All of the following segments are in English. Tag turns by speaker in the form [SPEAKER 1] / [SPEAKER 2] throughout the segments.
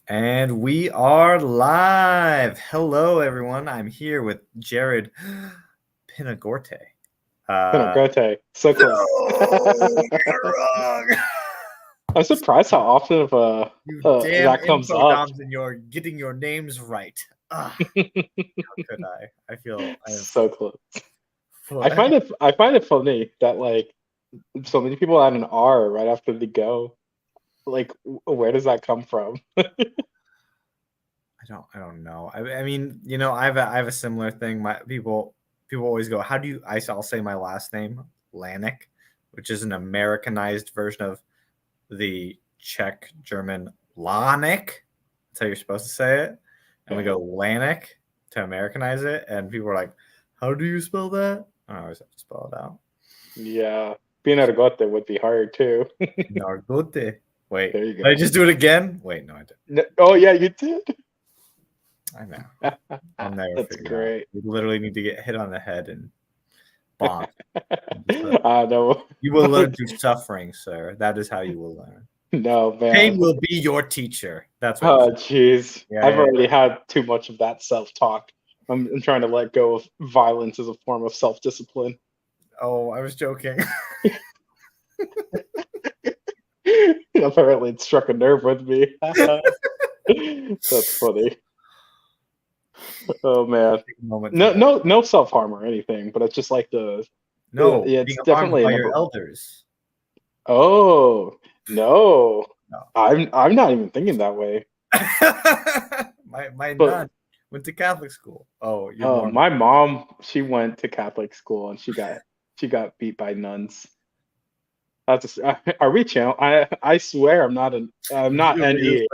[SPEAKER 1] And we are live. Hello, everyone. I'm here with Jared Pinargote.
[SPEAKER 2] Pinargote, so close.
[SPEAKER 1] No, you're wrong.
[SPEAKER 2] I'm surprised how often of
[SPEAKER 1] You damn
[SPEAKER 2] that comes
[SPEAKER 1] info
[SPEAKER 2] up.
[SPEAKER 1] noms, and you're getting your names right. How could I? I feel I have.
[SPEAKER 2] So close. I find it funny that like so many people add an R right after the go. Like, where does that come from?
[SPEAKER 1] I don't know. I mean, I have a similar thing. My people always go, "How do you?" I'll say my last name, Lanik, which is an Americanized version of the Czech German Lanik. That's how you're supposed to say it. And we go Lanik to Americanize it, and people are like, "How do you spell that?" I always have to spell it out.
[SPEAKER 2] Yeah, Pinargote would be hard too.
[SPEAKER 1] Nargote. Wait,
[SPEAKER 2] There you
[SPEAKER 1] did I
[SPEAKER 2] go.
[SPEAKER 1] just do it again? Wait, no, I didn't.
[SPEAKER 2] Oh yeah, you did.
[SPEAKER 1] I know. I'll never
[SPEAKER 2] That's
[SPEAKER 1] figure it out.
[SPEAKER 2] great.
[SPEAKER 1] You literally need to get hit on the head and bonk.
[SPEAKER 2] No,
[SPEAKER 1] You will learn through suffering, sir. That is how you will learn.
[SPEAKER 2] no,
[SPEAKER 1] Pain
[SPEAKER 2] man.
[SPEAKER 1] will be your teacher. That's what you
[SPEAKER 2] Oh,
[SPEAKER 1] should.
[SPEAKER 2] jeez.
[SPEAKER 1] Yeah,
[SPEAKER 2] I've
[SPEAKER 1] yeah, yeah.
[SPEAKER 2] already had too much of that self-talk. I'm trying to let go of violence as a form of self-discipline.
[SPEAKER 1] Oh, I was joking.
[SPEAKER 2] Apparently, it struck a nerve with me. That's funny. Oh man.
[SPEAKER 1] Take a moment to
[SPEAKER 2] No,
[SPEAKER 1] that.
[SPEAKER 2] no, no self-harm or anything, but it's just like
[SPEAKER 1] No,
[SPEAKER 2] yeah,
[SPEAKER 1] being
[SPEAKER 2] it's
[SPEAKER 1] harmed
[SPEAKER 2] definitely a
[SPEAKER 1] by your
[SPEAKER 2] number one.
[SPEAKER 1] elders.
[SPEAKER 2] Oh no,
[SPEAKER 1] No.
[SPEAKER 2] I'm not even thinking that way.
[SPEAKER 1] my
[SPEAKER 2] But
[SPEAKER 1] nun went to Catholic school. Oh, you're Mormon.
[SPEAKER 2] my mom, she went to Catholic school and she got beat by nuns. That's just, are we channel? I swear I'm not NE.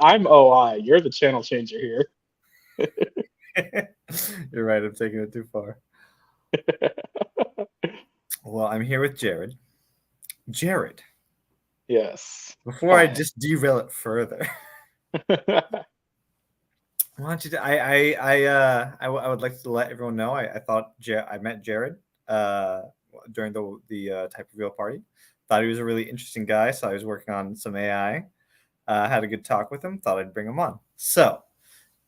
[SPEAKER 2] I'm OI. You're the channel changer here.
[SPEAKER 1] You're right. I'm taking it too far. Well, I'm here with Jared. Jared,
[SPEAKER 2] Yes.
[SPEAKER 1] before I
[SPEAKER 2] Hi.
[SPEAKER 1] just derail it further, why don't you? I would like to let everyone know. I thought I met Jared uh, during the type reveal party. Thought he was a really interesting guy. So I was working on some AI. Had a good talk with him. Thought I'd bring him on. So,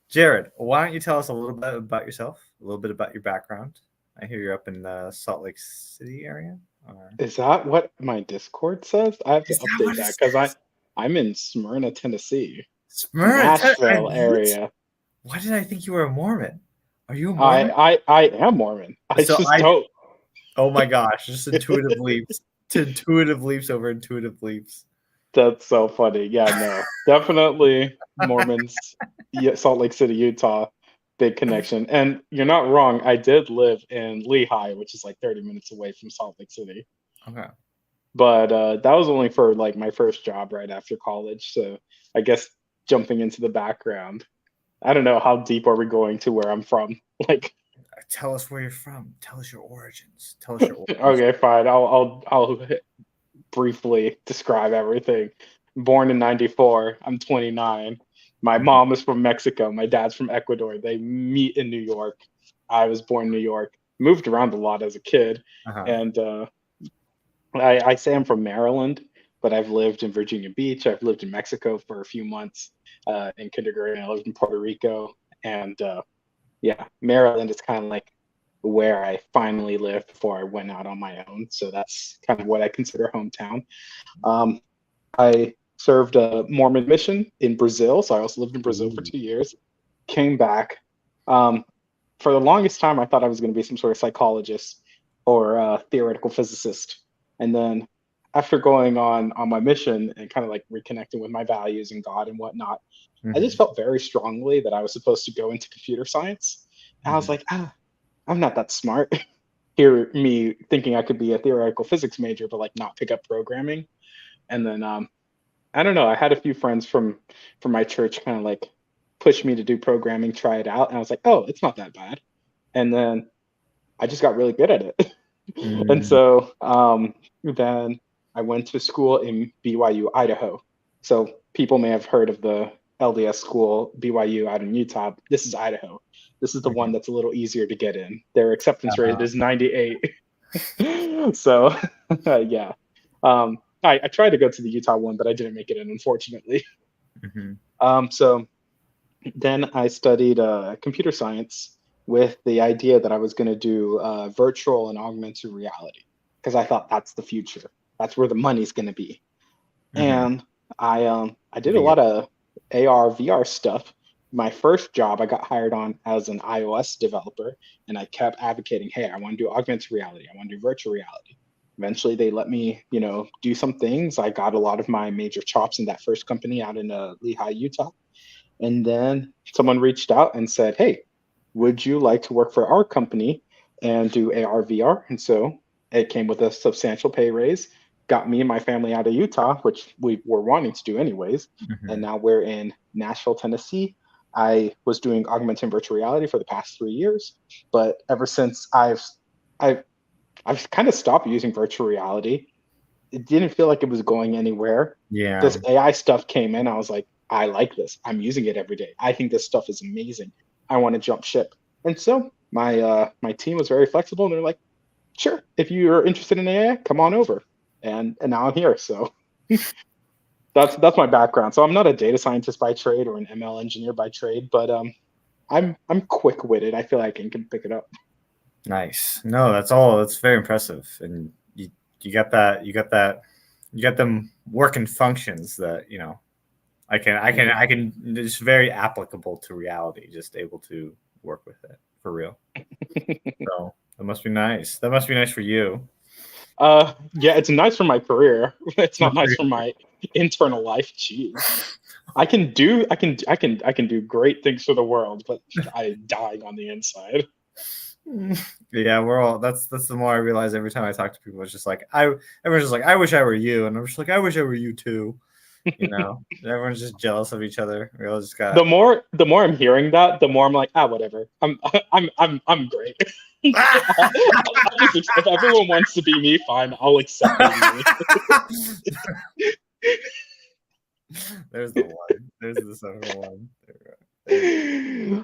[SPEAKER 1] Jared, why don't you tell us a little bit about yourself, a little bit about your background? I hear you're up in the Salt Lake City area. Or...
[SPEAKER 2] Is that what my Discord says? I have to
[SPEAKER 1] Is that what
[SPEAKER 2] update
[SPEAKER 1] it
[SPEAKER 2] that because
[SPEAKER 1] says?
[SPEAKER 2] I'm in Smyrna, Tennessee,
[SPEAKER 1] Smyrna.
[SPEAKER 2] Nashville area.
[SPEAKER 1] Why did I think you were a Mormon? Are you a
[SPEAKER 2] I
[SPEAKER 1] Mormon?
[SPEAKER 2] I am Mormon. I
[SPEAKER 1] So
[SPEAKER 2] just
[SPEAKER 1] I.
[SPEAKER 2] don't.
[SPEAKER 1] Oh my gosh! Just intuitive leaps. To intuitive leaps over intuitive leaps.
[SPEAKER 2] That's so funny. Yeah, no, definitely Mormons, yeah, Salt Lake City, Utah, big connection. And you're not wrong. I did live in Lehigh, which is like 30 minutes away from Salt Lake City.
[SPEAKER 1] Okay.
[SPEAKER 2] But that was only for like my first job right after college. So I guess jumping into the background, I don't know how deep are we going to where I'm from. Like,
[SPEAKER 1] Tell us where you're from. Tell us your origins. Tell us your origins.
[SPEAKER 2] okay, fine. I'll briefly describe everything. Born in '94. I'm 29. My
[SPEAKER 1] Mhm.
[SPEAKER 2] mom is from Mexico. My dad's from Ecuador. They meet in New York. I was born in New York. Moved around a lot as a kid,
[SPEAKER 1] Uh-huh.
[SPEAKER 2] and I say I'm from Maryland, but I've lived in Virginia Beach. I've lived in Mexico for a few months in kindergarten. I lived in Puerto Rico, and yeah, Maryland is kind of like where I finally lived before I went out on my own. So that's kind of what I consider hometown. Um, I served a Mormon mission in Brazil. So I also lived in Brazil for
[SPEAKER 1] Ooh.
[SPEAKER 2] 2 years, came back. Um, for the longest time, I thought I was going to be some sort of psychologist or theoretical physicist. And then after going on my mission and kind of like reconnecting with my values and God and whatnot, I just
[SPEAKER 1] Mhm.
[SPEAKER 2] felt very strongly that I was supposed to go into computer science. And I was
[SPEAKER 1] Mhm.
[SPEAKER 2] like, I'm not that smart. Hear me thinking I could be a theoretical physics major, but like not pick up programming. And then I don't know. I had a few friends from my church kind of like push me to do programming, try it out, and I was like, oh, it's not that bad. And then I just got really good at it. And
[SPEAKER 1] Mm.
[SPEAKER 2] so then I went to school in BYU, Idaho. So people may have heard of the LDS school BYU out in Utah. This is Idaho. This is the one
[SPEAKER 1] Okay.
[SPEAKER 2] that's a little easier to get in. Their acceptance rate
[SPEAKER 1] Uh-huh.
[SPEAKER 2] is 98. So yeah. I tried to go to the Utah one, but I didn't make it in, unfortunately. So then I studied computer science with the idea that I was going to do virtual and augmented reality because I thought that's the future. That's where the money's going to be.
[SPEAKER 1] Mm-hmm.
[SPEAKER 2] And I did a
[SPEAKER 1] VR.
[SPEAKER 2] lot of AR VR stuff. My first job, I got hired on as an iOS developer, and I kept advocating, hey, I want to do augmented reality. I want to do virtual reality. Eventually, they let me, do some things. I got a lot of my major chops in that first company out in Lehigh, Utah. And then someone reached out and said, hey, would you like to work for our company and do AR VR? And so it came with a substantial pay raise, got me and my family out of Utah, which we were wanting to do anyways. And
[SPEAKER 1] Mm-hmm.
[SPEAKER 2] now we're in Nashville, Tennessee. I was doing augmented virtual reality for the past 3 years, but ever since I've I've kind of stopped using virtual reality. It didn't feel like it was going anywhere.
[SPEAKER 1] Yeah.
[SPEAKER 2] This AI stuff came in. I was like, I like this. I'm using it every day. I think this stuff is amazing. I want to jump ship. And so my team was very flexible, and they're like, sure, if you're interested in AI, come on over. And now I'm here. So that's my background. So I'm not a data scientist by trade or an ML engineer by trade, but I'm quick witted. I feel like I can pick it up.
[SPEAKER 1] Nice. No, that's all. That's very impressive, and you got that. You got them working functions that
[SPEAKER 2] Mhm.
[SPEAKER 1] I can. It's very applicable to reality. Just able to work with it for real. So that must be nice. That must be nice for you.
[SPEAKER 2] Yeah, it's nice for my career. It's not nice for my internal life. Jeez. I can do great things for the world, but I dying on the inside.
[SPEAKER 1] Yeah, we're all. That's the more I realize every time I talk to people. It's just like everyone's just like, I wish I were you, and I'm just like, I wish I were you too. Everyone's just jealous of each other. We all just got.
[SPEAKER 2] The more I'm hearing that, the more I'm like, whatever. I'm great. I'll just if everyone wants to be me, fine. I'll accept being me.
[SPEAKER 1] There's the one. There's the second one. There we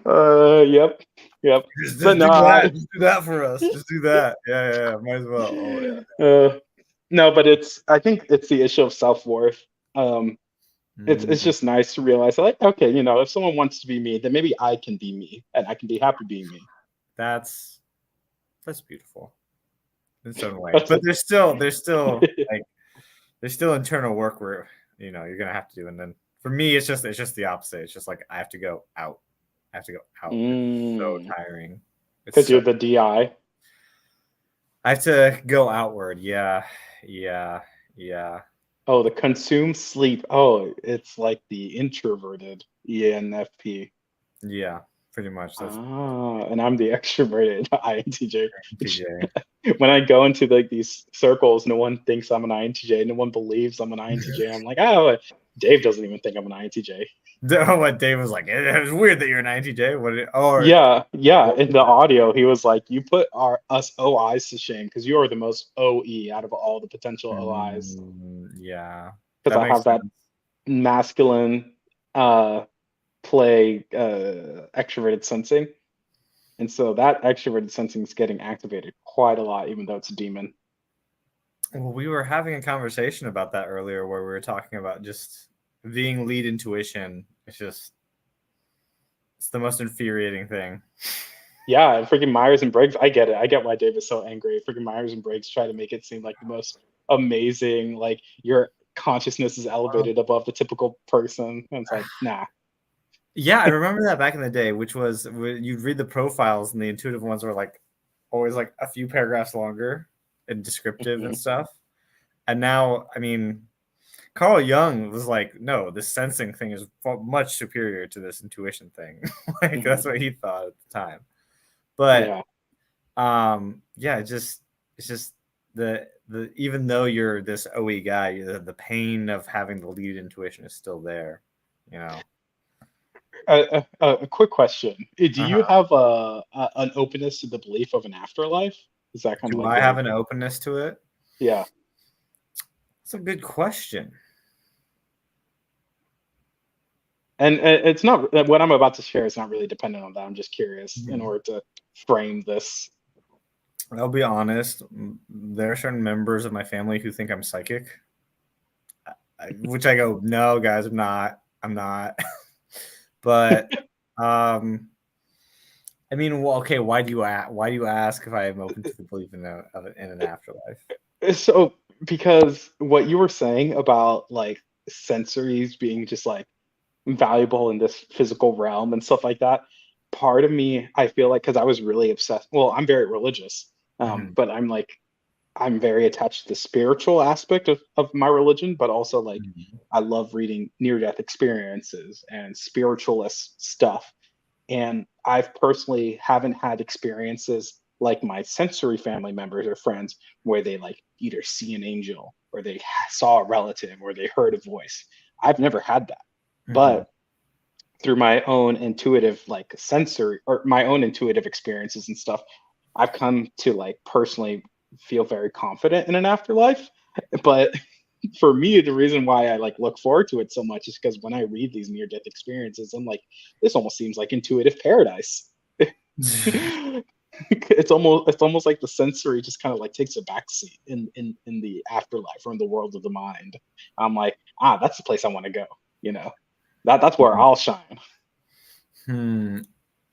[SPEAKER 1] go.
[SPEAKER 2] Yep, yep. But
[SPEAKER 1] Just
[SPEAKER 2] no,
[SPEAKER 1] do that. Just do that for us. Just do that. Yeah, yeah, yeah. Might as well. Oh
[SPEAKER 2] uh, no, but I think it's the issue of self-worth. It's
[SPEAKER 1] yeah.
[SPEAKER 2] just nice to realize like, okay, if someone wants to be me, then maybe I can be me and I can be happy being me.
[SPEAKER 1] That's that's beautiful in some way.
[SPEAKER 2] That's
[SPEAKER 1] But
[SPEAKER 2] it.
[SPEAKER 1] like there's still internal work where you're gonna have to do. And then for me, it's just the opposite. It's just like I have to go out. I have to go out. It's so
[SPEAKER 2] Mm,
[SPEAKER 1] tiring. It's
[SPEAKER 2] because
[SPEAKER 1] so
[SPEAKER 2] you're the DI.
[SPEAKER 1] I have to go outward. Yeah, yeah, yeah,
[SPEAKER 2] Oh, the consume sleep. Oh, it's like the introverted ENFP.
[SPEAKER 1] yeah. Pretty much. That's
[SPEAKER 2] And I'm the extroverted INTJ. Which
[SPEAKER 1] PJ.
[SPEAKER 2] when I go into like these circles, no one thinks I'm an INTJ. No one believes I'm an INTJ. I'm like, Dave doesn't even think I'm an INTJ.
[SPEAKER 1] What Dave was like, it was weird that you're an INTJ. Or
[SPEAKER 2] Yeah, yeah.
[SPEAKER 1] what
[SPEAKER 2] In
[SPEAKER 1] was
[SPEAKER 2] the
[SPEAKER 1] it?
[SPEAKER 2] audio, he was like, "You put us OIs to shame because you are the most OE out of all the potential OIs."
[SPEAKER 1] Yeah,
[SPEAKER 2] Because
[SPEAKER 1] that
[SPEAKER 2] I
[SPEAKER 1] makes
[SPEAKER 2] have that
[SPEAKER 1] sense.
[SPEAKER 2] masculine uh, play extroverted sensing, and so that extroverted sensing is getting activated quite a lot, even though it's a demon.
[SPEAKER 1] Well, we were having a conversation about that earlier where we were talking about just being lead intuition. It's the most infuriating thing.
[SPEAKER 2] Yeah, and freaking Myers and Briggs, I get it. I get why Dave is so angry. Freaking Myers and Briggs try to make it seem like the most amazing, like your consciousness is elevated above the typical person. And it's like, nah.
[SPEAKER 1] Yeah, I remember that back in the day, which was you'd read the profiles and the intuitive ones were like always like a few paragraphs longer and descriptive and
[SPEAKER 2] Mhm,
[SPEAKER 1] stuff. And now, I mean, Carl Jung was like, no, this sensing thing is much superior to this intuition thing. Like
[SPEAKER 2] mhm.
[SPEAKER 1] that's what he thought at the time. But
[SPEAKER 2] Yeah.
[SPEAKER 1] yeah, it's just the even though you're this OE guy, the pain of having the lead intuition is still there, you know.
[SPEAKER 2] A quick question. Do you
[SPEAKER 1] Uh-huh.
[SPEAKER 2] have an openness to the belief of an afterlife? Is that kind of
[SPEAKER 1] Do
[SPEAKER 2] like
[SPEAKER 1] I have
[SPEAKER 2] the
[SPEAKER 1] an openness to it?
[SPEAKER 2] yeah?
[SPEAKER 1] That's a good question.
[SPEAKER 2] And it's not what I'm about to share is not really dependent on that. I'm just curious in
[SPEAKER 1] Mhm.
[SPEAKER 2] order to frame this.
[SPEAKER 1] I'll be honest. There are certain members of my family who think I'm psychic, which I go, no, guys, I'm not. I'm not. But I mean, well, okay. Why do you ask if I am open to the belief in an afterlife?
[SPEAKER 2] So, because what you were saying about like sensories being just like valuable in this physical realm and stuff like that, part of me, I feel like, because I was really obsessed. Well, I'm very religious,
[SPEAKER 1] Mhm,
[SPEAKER 2] but I'm very attached to the spiritual aspect of my religion, but also like
[SPEAKER 1] mhm,
[SPEAKER 2] I love reading near death experiences and spiritualist stuff. And I've personally haven't had experiences like my sensory family members or friends where they like either see an angel or they saw a relative or they heard a voice. I've never had that.
[SPEAKER 1] mhm,
[SPEAKER 2] But through my own intuitive like sensory or my own intuitive experiences and stuff, I've come to like personally feel very confident in an afterlife. But for me, the reason why I like look forward to it so much is because when I read these near death experiences, I'm like, this almost seems like intuitive paradise. It's almost like the sensory just kind of like takes a backseat in the afterlife or in the world of the mind. I'm like, that's the place I want to go. You know, that's where I'll shine.
[SPEAKER 1] Hmm.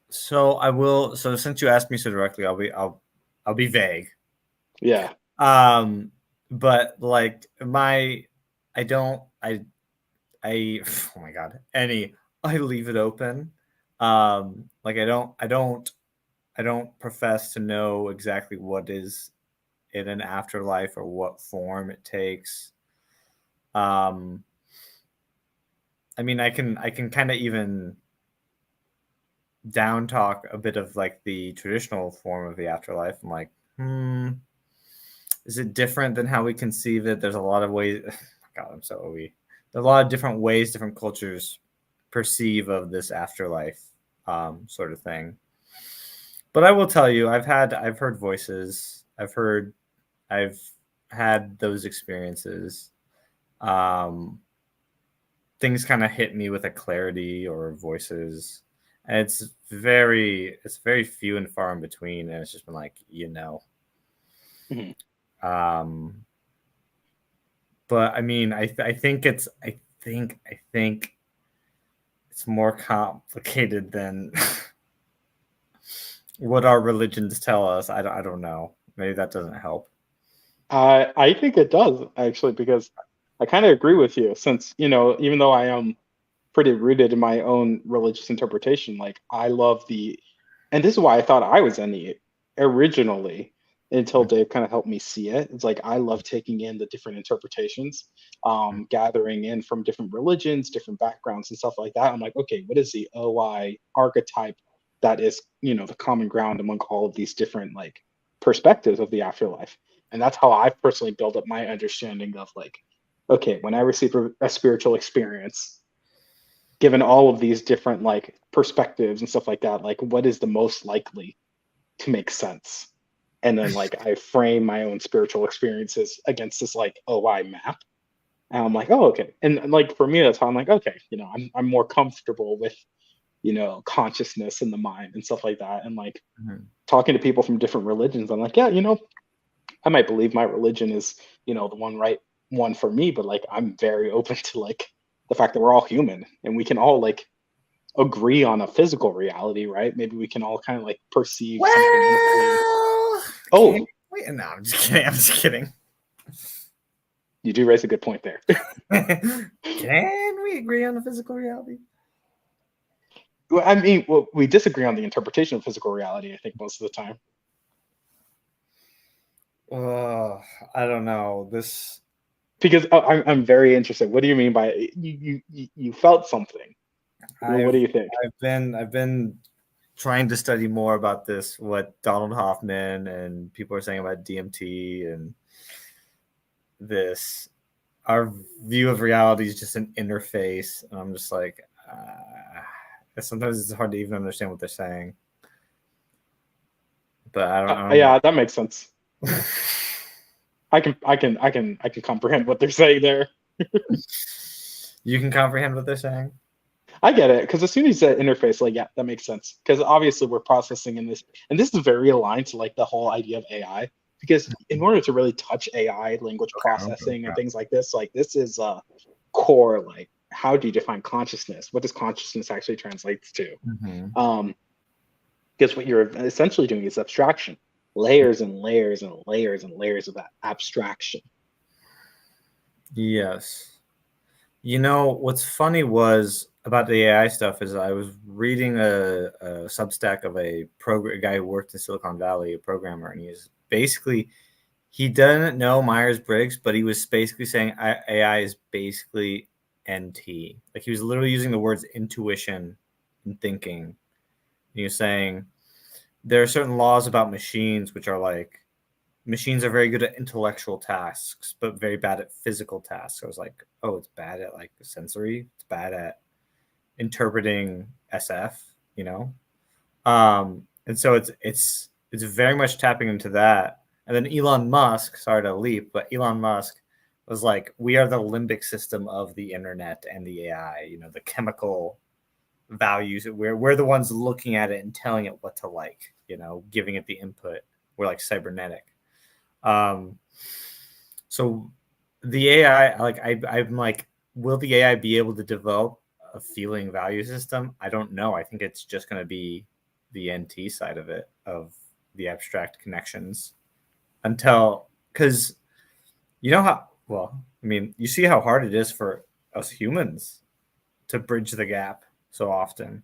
[SPEAKER 1] So I will. So since you asked me so directly, I'll be vague.
[SPEAKER 2] Yeah.
[SPEAKER 1] Um, but like I don't, I, oh my god, I leave it open. Like I don't profess to know exactly what is in an afterlife or what form it takes. Um, I mean, I can kind of even down talk a bit of like the traditional form of the afterlife. I'm like, is it different than how we conceive it? There's a lot of ways. God, I'm so OE. There's a lot of different ways different cultures perceive of this afterlife sort of thing. But I will tell you, I've heard voices. I've had those experiences. Um, Things kind of hit me with a clarity or voices. And it's very few and far in between. And it's just been like,
[SPEAKER 2] Mhm.
[SPEAKER 1] Um, but I mean, I think it's more complicated than what our religions tell us. I don't know. Maybe that doesn't help.
[SPEAKER 2] I think it does actually because I kind of agree with you since, even though I am pretty rooted in my own religious interpretation, like I love and this is why I thought I was any originally until Dave kind of helped me see it. It's like I love taking in the different interpretations, gathering in from different religions, different backgrounds and stuff like that. I'm like, okay, what is the OI archetype that is, the common ground among all of these different like perspectives of the afterlife? And that's how I personally build up my understanding of like, okay, when I receive a spiritual experience, given all of these different like perspectives and stuff like that, like what is the most likely to make sense? And then like I frame my own spiritual experiences against this like OI map. And I'm like, oh, okay. And like for me, that's how I'm like, okay, I'm more comfortable with, consciousness in the mind and stuff like that. And like
[SPEAKER 1] Mhm.
[SPEAKER 2] talking to people from different religions, I'm like, yeah, I might believe my religion is, the one right one for me, but like I'm very open to like the fact that we're all human and we can all like agree on a physical reality, right? Maybe we can all kind of like perceive something in a way.
[SPEAKER 1] Well, can
[SPEAKER 2] Oh,
[SPEAKER 1] we? No, I'm just kidding. I'm just kidding.
[SPEAKER 2] you do raise a good point there.
[SPEAKER 1] Can we agree on the physical reality?
[SPEAKER 2] Well, I mean, well, we disagree on the interpretation of physical reality, I think, most of the time.
[SPEAKER 1] Uh, I don't know. This
[SPEAKER 2] Because I'm very interested. What do you mean by you felt something? What do
[SPEAKER 1] I've
[SPEAKER 2] you think?
[SPEAKER 1] I've been trying to study more about this, what Donald Hoffman and people are saying about DMT and this. Our view of reality is just an interface, and I'm just like, sometimes it's hard to even understand what they're saying. But I don't know.
[SPEAKER 2] Yeah, that makes sense. I can comprehend what they're saying there.
[SPEAKER 1] You can comprehend what they're saying.
[SPEAKER 2] I get it because as soon as you said interface, like yeah, that makes sense. Because obviously we're processing in this, and this is very aligned to like the whole idea of AI. Because in order to really touch AI, language
[SPEAKER 1] Okay,
[SPEAKER 2] processing, and things like this is core like how do you define consciousness? What does consciousness actually translates to?
[SPEAKER 1] Hmm.
[SPEAKER 2] Because what you're essentially doing is abstraction, layers and layers and layers and layers of that abstraction.
[SPEAKER 1] Yes. You know, what's funny was about the AI stuff is I was reading a Substack of a guy who worked in Silicon Valley, a programmer, and he doesn't know Myers-Briggs, but he was basically saying AI is basically NT. Like he was literally using the words intuition and thinking. And he was saying there are certain laws about machines which are like machines are very good at intellectual tasks, but very bad at physical tasks. So I was like, oh, it's bad at like sensory. It's bad at interpreting SF, you know? And so it's very much tapping into that. And then Elon Musk, sorry to leap, but Elon Musk was like, we are the limbic system of the internet and the AI, you know, the chemical values. We're the ones looking at it and telling it what to like, you know, giving it the input. We're like cybernetic. Um, so the AI, like I'm like, will the AI be able to develop a feeling value system? I don't know. I think it's just going to be the NT side of it, of the abstract connections until, because you know how, well, I mean, you see how hard it is for us humans to bridge the gap so often.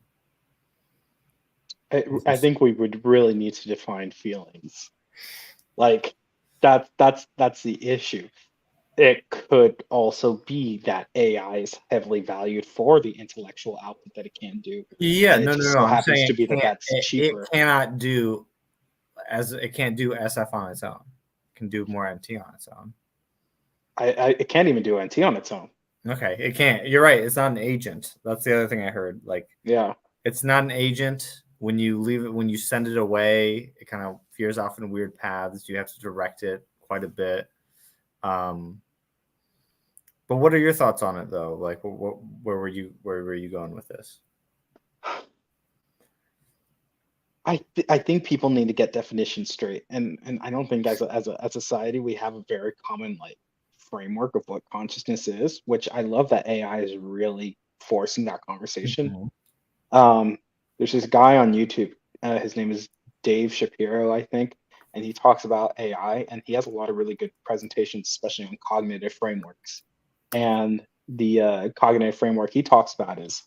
[SPEAKER 2] I think we would really need to define feelings. Like that's the issue. It could also be that AI is heavily valued for the intellectual output that it can do,
[SPEAKER 1] Yeah,
[SPEAKER 2] and it
[SPEAKER 1] no, no,
[SPEAKER 2] just
[SPEAKER 1] no.
[SPEAKER 2] so
[SPEAKER 1] I'm
[SPEAKER 2] happens
[SPEAKER 1] saying
[SPEAKER 2] to be
[SPEAKER 1] it
[SPEAKER 2] that
[SPEAKER 1] can't.
[SPEAKER 2] that's
[SPEAKER 1] It
[SPEAKER 2] cheaper.
[SPEAKER 1] cannot do as it can't do SF on its own. It can do more MT on its own.
[SPEAKER 2] It can't even do NT on its own.
[SPEAKER 1] Okay, it can't. You're right. It's not an agent. That's the other thing I heard. Like,
[SPEAKER 2] Yeah.
[SPEAKER 1] it's not an agent. When you leave it, when you send it away, it kind of veers off in weird paths. You have to direct it quite a bit. Um, but what are your thoughts on it, though? Like, where were you going with this?
[SPEAKER 2] I think people need to get definitions straight, and I don't think as a society we have a very common like framework of what consciousness is, which I love that AI is really forcing that conversation.
[SPEAKER 1] Mhm.
[SPEAKER 2] Um, there's this guy on YouTube. His name is Dave Shapiro, I think, and he talks about AI, and he has a lot of really good presentations, especially on cognitive frameworks. And the cognitive framework he talks about is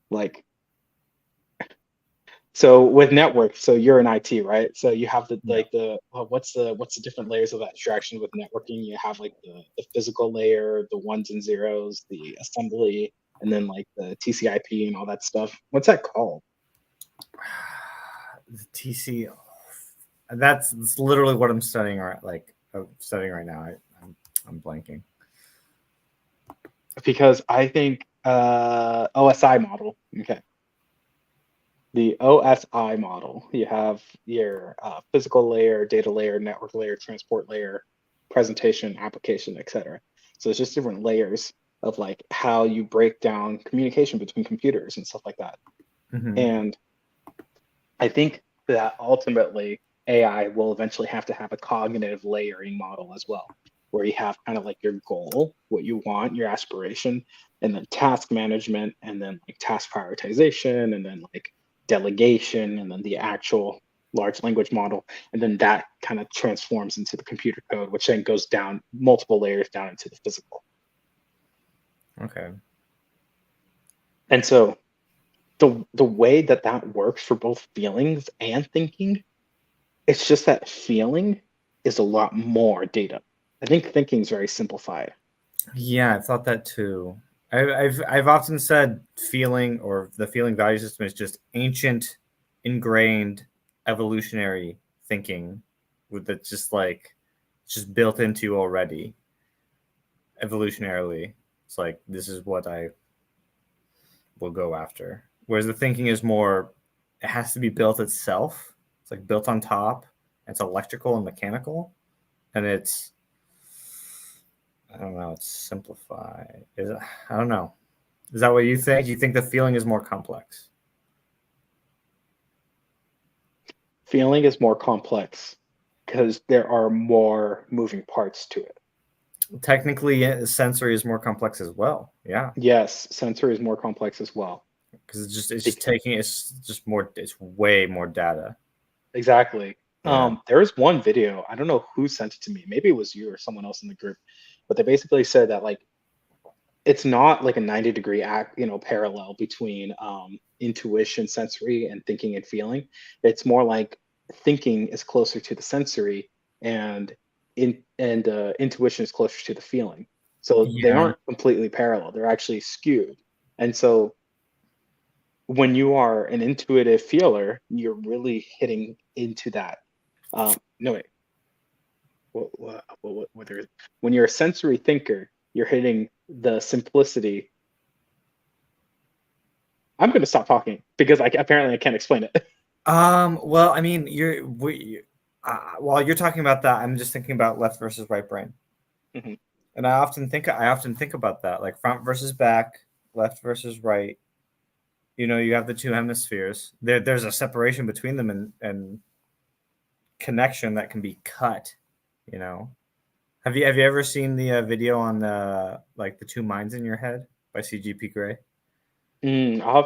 [SPEAKER 2] like so with networks. So you're in IT, right? So you have the
[SPEAKER 1] Yeah.
[SPEAKER 2] like the what's the different layers of abstraction with networking? You have like the physical layer, the ones and zeros, the assembly, and then like the TCP and all that stuff. What's that called?
[SPEAKER 1] The TC. That's literally what I'm studying. Like studying right now. I'm blanking.
[SPEAKER 2] Because I think OSI model. Okay, the OSI model. You have your physical layer, data layer, network layer, transport layer, presentation, application, etc. So it's just different layers of like how you break down communication between computers and stuff like that.
[SPEAKER 1] Hmm.
[SPEAKER 2] And I think that ultimately AI will eventually have to have a cognitive layering model as well, where you have kind of like your goal, what you want, your aspiration, and then task management, and then like task prioritization, and then like delegation, and then the actual large language model. And then that kind of transforms into the computer code, which then goes down multiple layers down into the physical.
[SPEAKER 1] Okay.
[SPEAKER 2] And so the way that that works for both feelings and thinking, it's just that feeling is a lot more data. I think thinking is very simplified.
[SPEAKER 1] Yeah, I thought that too. I've often said feeling or the feeling value system is just ancient, ingrained evolutionary thinking with that's just like it's just built into you already evolutionarily. It's like this is what I will go after. Whereas the thinking is more it has to be built itself. It's like built on top. It's electrical and mechanical, and it's I don't know. It's simplified. Is it, I don't know. Is that what you think? You think the feeling is more complex?
[SPEAKER 2] Feeling is more complex because there are more moving parts to it.
[SPEAKER 1] Technically, sensory is more complex as well. Yeah,
[SPEAKER 2] Yes, sensory is more complex as well.
[SPEAKER 1] because it's just more, it's way more data.
[SPEAKER 2] Exactly.
[SPEAKER 1] Yeah.
[SPEAKER 2] There's one video, I don't know who sent it to me. Maybe it was you or someone else in the group, but they basically said that like it's not like a 90-degree parallel between intuition, sensory, and thinking and feeling. It's more like thinking is closer to the sensory and intuition is closer to the feeling. So they
[SPEAKER 1] Yeah.
[SPEAKER 2] aren't completely parallel. They're actually skewed. And so when you are an intuitive feeler, you're really hitting into that. No, wait. When you're a sensory thinker, you're hitting the simplicity. I'm going to stop talking because apparently I can't explain it.
[SPEAKER 1] Well, I mean, while you're talking about that, I'm just thinking about left versus right brain,
[SPEAKER 2] Mhm,
[SPEAKER 1] and I often think about that, like front versus back, left versus right. You know, you have the two hemispheres. There's a separation between them, and connection that can be cut. You know, have you ever seen the video on the like the two minds in your head by CGP Grey?
[SPEAKER 2] I'll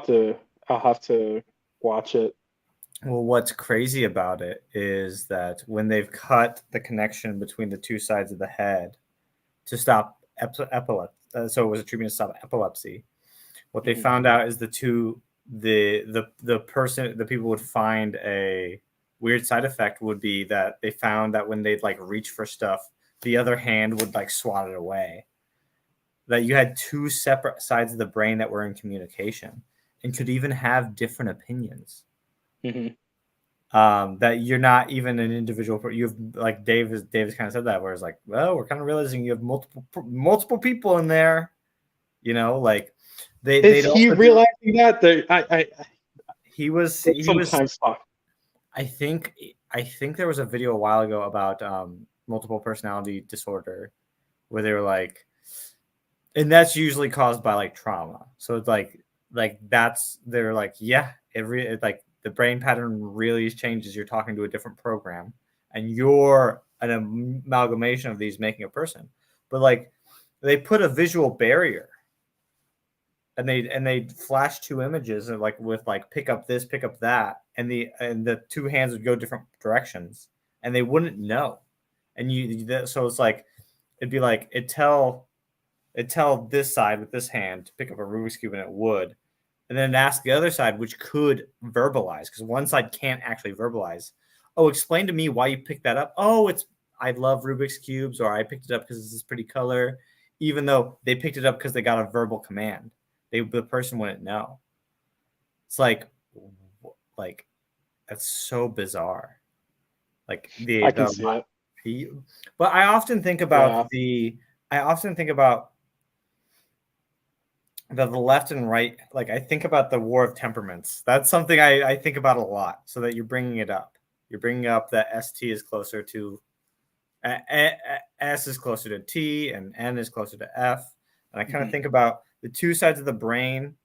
[SPEAKER 2] have to watch it.
[SPEAKER 1] Well, what's crazy about it is that when they've cut the connection between the two sides of the head to stop epilepsy, so it was a treatment to stop epilepsy. What they
[SPEAKER 2] Mhm,
[SPEAKER 1] found out is the people would find a weird side effect would be that they found that when they'd like reach for stuff, the other hand would like swat it away. That you had two separate sides of the brain that were in communication and could even have different opinions.
[SPEAKER 2] mhm.
[SPEAKER 1] That you're not even an individual. You've like Davis kind of said that, where it's like, well, we're kind of realizing you have multiple people in there. You know, like
[SPEAKER 2] Is
[SPEAKER 1] they'd
[SPEAKER 2] he
[SPEAKER 1] also do.
[SPEAKER 2] realizing that?
[SPEAKER 1] He
[SPEAKER 2] It's
[SPEAKER 1] he was.
[SPEAKER 2] sometimes talk.
[SPEAKER 1] I think I think there was a video a while ago about multiple personality disorder where they were like, and that's usually caused by like trauma. So it's like that's they're like, yeah, like the brain pattern really changes. You're talking to a different program, and you're an amalgamation of these making a person. But like they put a visual barrier, and they flash two images and like with like pick up this, pick up that, and the two hands would go different directions, and they wouldn't know. And so it's like it'd be like it tell this side with this hand to pick up a Rubik's cube, and it would, and then ask the other side, which could verbalize, because one side can't actually verbalize. Oh, explain to me why you picked that up. Oh, it's I love Rubik's cubes, or I picked it up because it's this pretty color, even though they picked it up because they got a verbal command. The person wouldn't know. It's like that's so bizarre. Like
[SPEAKER 2] I can see it.
[SPEAKER 1] but
[SPEAKER 2] Yeah.
[SPEAKER 1] I often think about the left and right. Like I think about the war of temperaments. That's something I think about a lot. So that you're bringing it up. You're bringing up that ST is closer to S is closer to T and N is closer to F. And I kind of
[SPEAKER 2] Mhm.
[SPEAKER 1] think about the two sides of the brain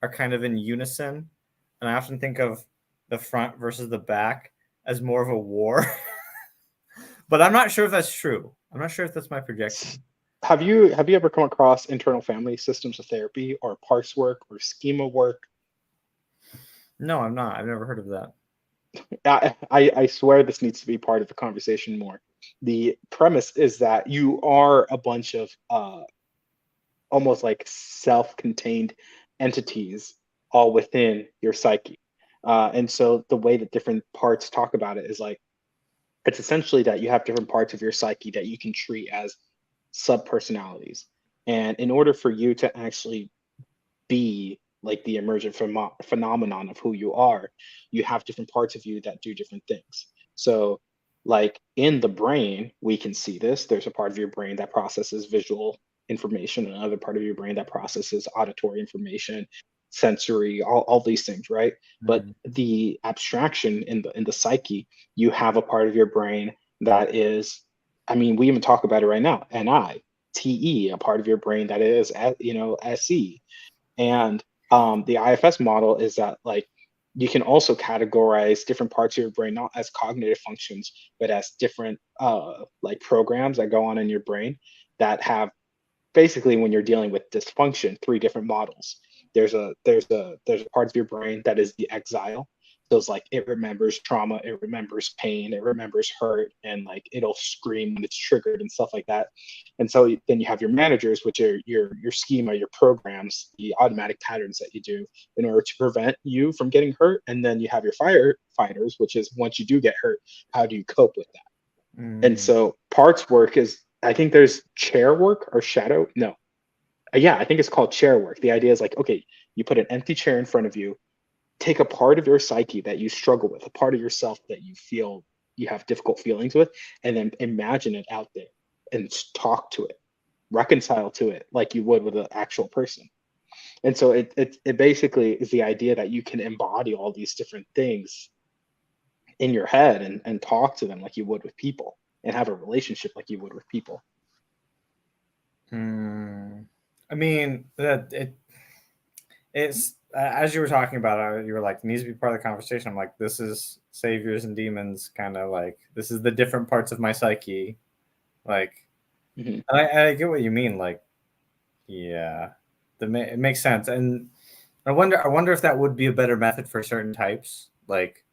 [SPEAKER 1] are kind of in unison. And I often think of the front versus the back as more of a war. But I'm not sure if that's true. I'm not sure if that's my projection.
[SPEAKER 2] Have you ever come across internal family systems of therapy or parse work or schema work?
[SPEAKER 1] No, I'm not. I've never heard of that.
[SPEAKER 2] I swear this needs to be part of the conversation more. The premise is that you are a bunch of almost like self-contained entities all within your psyche. And so the way that different parts talk about it is like it's essentially that you have different parts of your psyche that you can treat as subpersonalities. And in order for you to actually be like the emergent phenomenon of who you are, you have different parts of you that do different things. So, like in the brain, we can see this. There's a part of your brain that processes visual information, and another part of your brain that processes auditory information, sensory, all these things, right? But
[SPEAKER 1] Mhm.
[SPEAKER 2] the abstraction in the psyche, you have a part of your brain that is, I mean, we even talk about it right now, NI, TE, a part of your brain that is, SE, and the IFS model is that like you can also categorize different parts of your brain not as cognitive functions, but as different like programs that go on in your brain. that have basically, when you're dealing with dysfunction, three different models. There's a part of your brain that is the exile. So it's like it remembers trauma, it remembers pain, it remembers hurt, and like it'll scream when it's triggered and stuff like that. And so then you have your managers, which are your schema, your programs, the automatic patterns that you do in order to prevent you from getting hurt. And then you have your firefighters, which is once you do get hurt, how do you cope with that? And
[SPEAKER 1] Mm.
[SPEAKER 2] so parts work is, I think there's chair work or shadow. No, yeah, I think it's called chair work. The idea is like, okay, you put an empty chair in front of you, take a part of your psyche that you struggle with, a part of yourself that you feel you have difficult feelings with, and then imagine it out there and talk to it, reconcile to it like you would with an actual person. And so it basically is the idea that you can embody all these different things in your head and talk to them like you would with people and have a relationship like you would with people.
[SPEAKER 1] I mean, it's as you were talking about it, you were like, it needs to be part of the conversation. I'm like, this is saviors and demons, kind of like this is the different parts of my psyche. Like,
[SPEAKER 2] Mm-hmm.
[SPEAKER 1] and I get what you mean. Like, yeah, it makes sense. And I wonder if that would be a better method for certain types. Like,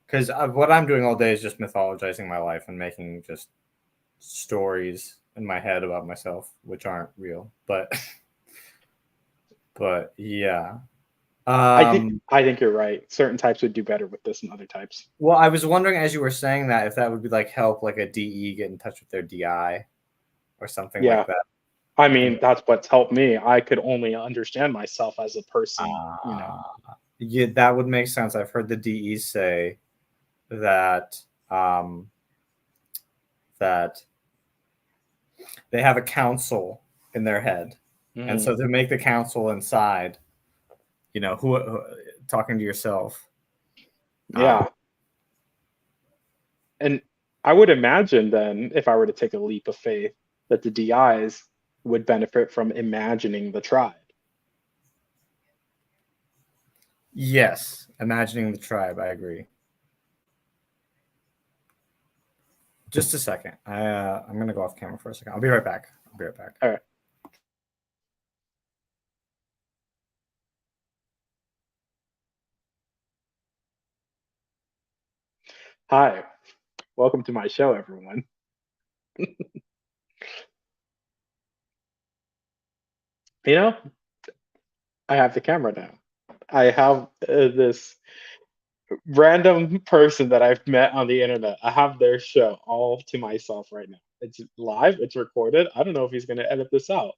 [SPEAKER 1] because what I'm doing all day is just mythologizing my life and making just stories in my head about myself, which aren't real. But yeah.
[SPEAKER 2] I think you're right. Certain types would do better with this than other types.
[SPEAKER 1] Well, I was wondering as you were saying that if that would be like help like a DE get in touch with their DI or something like
[SPEAKER 2] Yeah.
[SPEAKER 1] that.
[SPEAKER 2] I
[SPEAKER 1] Yeah.
[SPEAKER 2] mean, that's what's helped me. I could only understand myself as a person,
[SPEAKER 1] Yeah, that would make sense. I've heard the DEs say that that they have a council in their head, and so to make the council inside, who talking to yourself.
[SPEAKER 2] Yeah. And I would imagine then, if I were to take a leap of faith, that the DIs would benefit from imagining the tribe.
[SPEAKER 1] Yes, imagining the tribe. I agree. Just a second. I'm gonna go off camera for a second. I'll be right back.
[SPEAKER 2] All right. Hi. Welcome to my show, everyone. You know, I have the camera now. I have this random person that I've met on the internet. I have their show all to myself right now. It's live, it's recorded. I don't know if he's going to edit this out.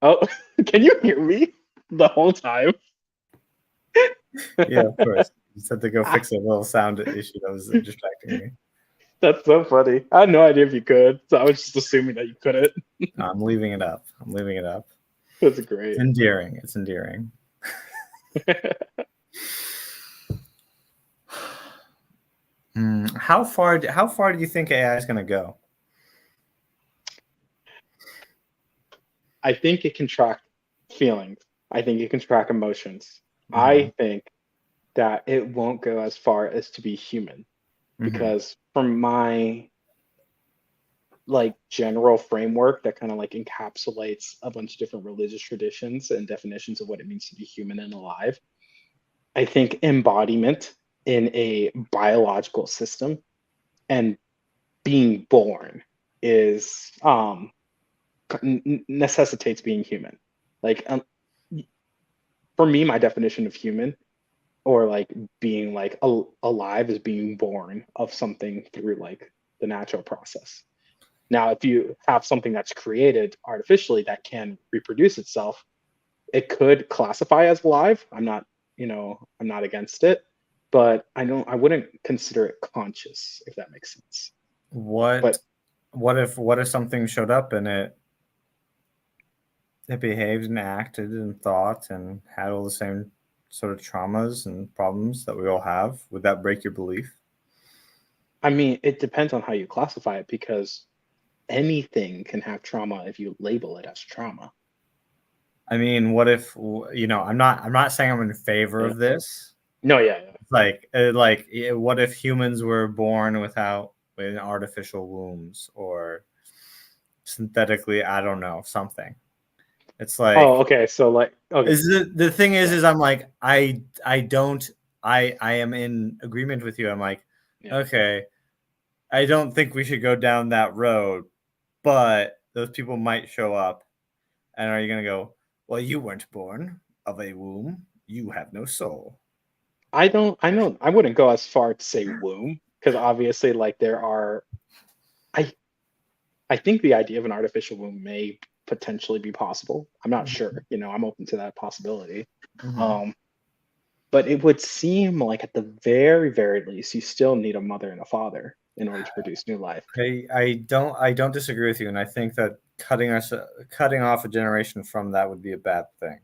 [SPEAKER 2] Oh, can you hear me the whole time?
[SPEAKER 1] Yeah, of course. You just had to go fix a little sound issue that was distracting me.
[SPEAKER 2] That's so funny. I had no idea if you could, so I was just assuming that you couldn't.
[SPEAKER 1] No, I'm leaving it up.
[SPEAKER 2] That's
[SPEAKER 1] It's
[SPEAKER 2] great.
[SPEAKER 1] endearing. It's endearing. How far do you think AI is going to go?
[SPEAKER 2] I think it can track feelings. I think it can track emotions.
[SPEAKER 1] Mm-hmm.
[SPEAKER 2] I think that it won't go as far as to be human, because from my like general framework that kind of like encapsulates a bunch of different religious traditions and definitions of what it means to be human and alive, I think embodiment in a biological system and being born is necessitates being human. Like for me, my definition of human or like being like alive is being born of something through like the natural process. Now, if you have something that's created artificially that can reproduce itself, it could classify as alive. I'm not against it, but I wouldn't consider it conscious, if that makes sense.
[SPEAKER 1] What
[SPEAKER 2] But
[SPEAKER 1] if something showed up and it behaved and acted and thought and had all the same sort of traumas and problems that we all have? Would that break your belief?
[SPEAKER 2] I mean, it depends on how you classify it, because anything can have trauma if you label it as trauma.
[SPEAKER 1] I mean, what if I'm not saying I'm in favor
[SPEAKER 2] Yeah.
[SPEAKER 1] of this.
[SPEAKER 2] No, yeah.
[SPEAKER 1] What if humans were born with artificial wombs, or synthetically, I don't know, something. It's like,
[SPEAKER 2] Oh, okay. So like, okay,
[SPEAKER 1] is the thing
[SPEAKER 2] yeah,
[SPEAKER 1] is I'm like, I don't, I am in agreement with you. I'm like,
[SPEAKER 2] yeah.
[SPEAKER 1] okay, I don't think we should go down that road, but those people might show up, and are you gonna go, well, you weren't born of a womb, you have no soul.
[SPEAKER 2] I don't. I know. I wouldn't go as far to say womb because obviously, like there are. I I think the idea of an artificial womb may potentially be possible. I'm not sure. I'm open to that possibility.
[SPEAKER 1] Mm-hmm.
[SPEAKER 2] Um, but it would seem like at the very, very least, you still need a mother and a father in order to produce new life.
[SPEAKER 1] I don't disagree with you, and I think that cutting off a generation from that would be a bad thing.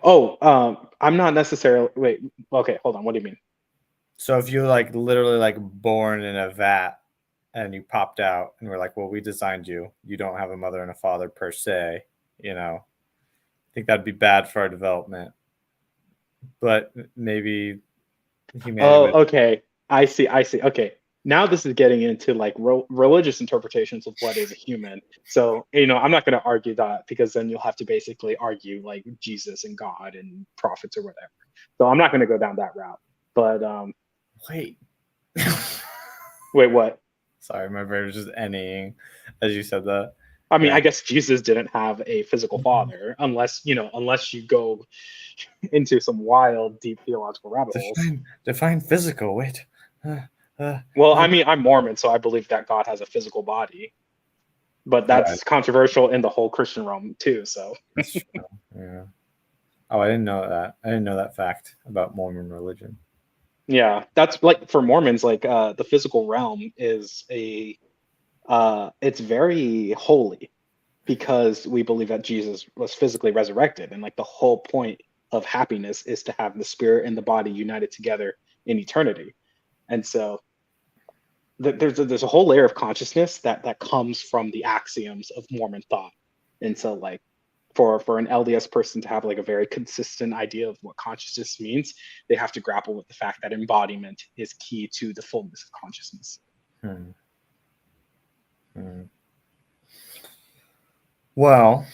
[SPEAKER 2] Oh, I'm not necessarily. Wait. Okay, hold on. What do you mean?
[SPEAKER 1] So if you like literally like born in a vat and you popped out and we're like, well, we designed you. You don't have a mother and a father per se, I think that'd be bad for our development. But maybe humanity
[SPEAKER 2] Oh,
[SPEAKER 1] would.
[SPEAKER 2] okay. I see. I see. Okay. Now this is getting into like religious interpretations of what is a human. So, I'm not going to argue that because then you'll have to basically argue like Jesus and God and prophets or whatever. So I'm not going to go down that route. But
[SPEAKER 1] Wait.
[SPEAKER 2] wait, what?
[SPEAKER 1] Sorry, my brain was just ending as you said that.
[SPEAKER 2] I mean,
[SPEAKER 1] Yeah.
[SPEAKER 2] I guess Jesus didn't have a physical father unless you go into some wild, deep theological rabbit holes.
[SPEAKER 1] Define physical. Wait. Uh, uh,
[SPEAKER 2] Well,
[SPEAKER 1] uh,
[SPEAKER 2] I mean, I'm Mormon, so I believe that God has a physical body, but
[SPEAKER 1] right.
[SPEAKER 2] that's controversial in the whole Christian realm too. So
[SPEAKER 1] That's true. Yeah. Oh, I didn't know that. I didn't know that fact about Mormon religion.
[SPEAKER 2] yeah, that's like for Mormons, like the physical realm is it's very holy because we believe that Jesus was physically resurrected, and like the whole point of happiness is to have the spirit and the body united together in eternity. And so there's a whole layer of consciousness that comes from the axioms of Mormon thought. And so like for an LDS person to have like a very consistent idea of what consciousness means, they have to grapple with the fact that embodiment is key to the fullness of consciousness.
[SPEAKER 1] Hmm. Hmm. Well,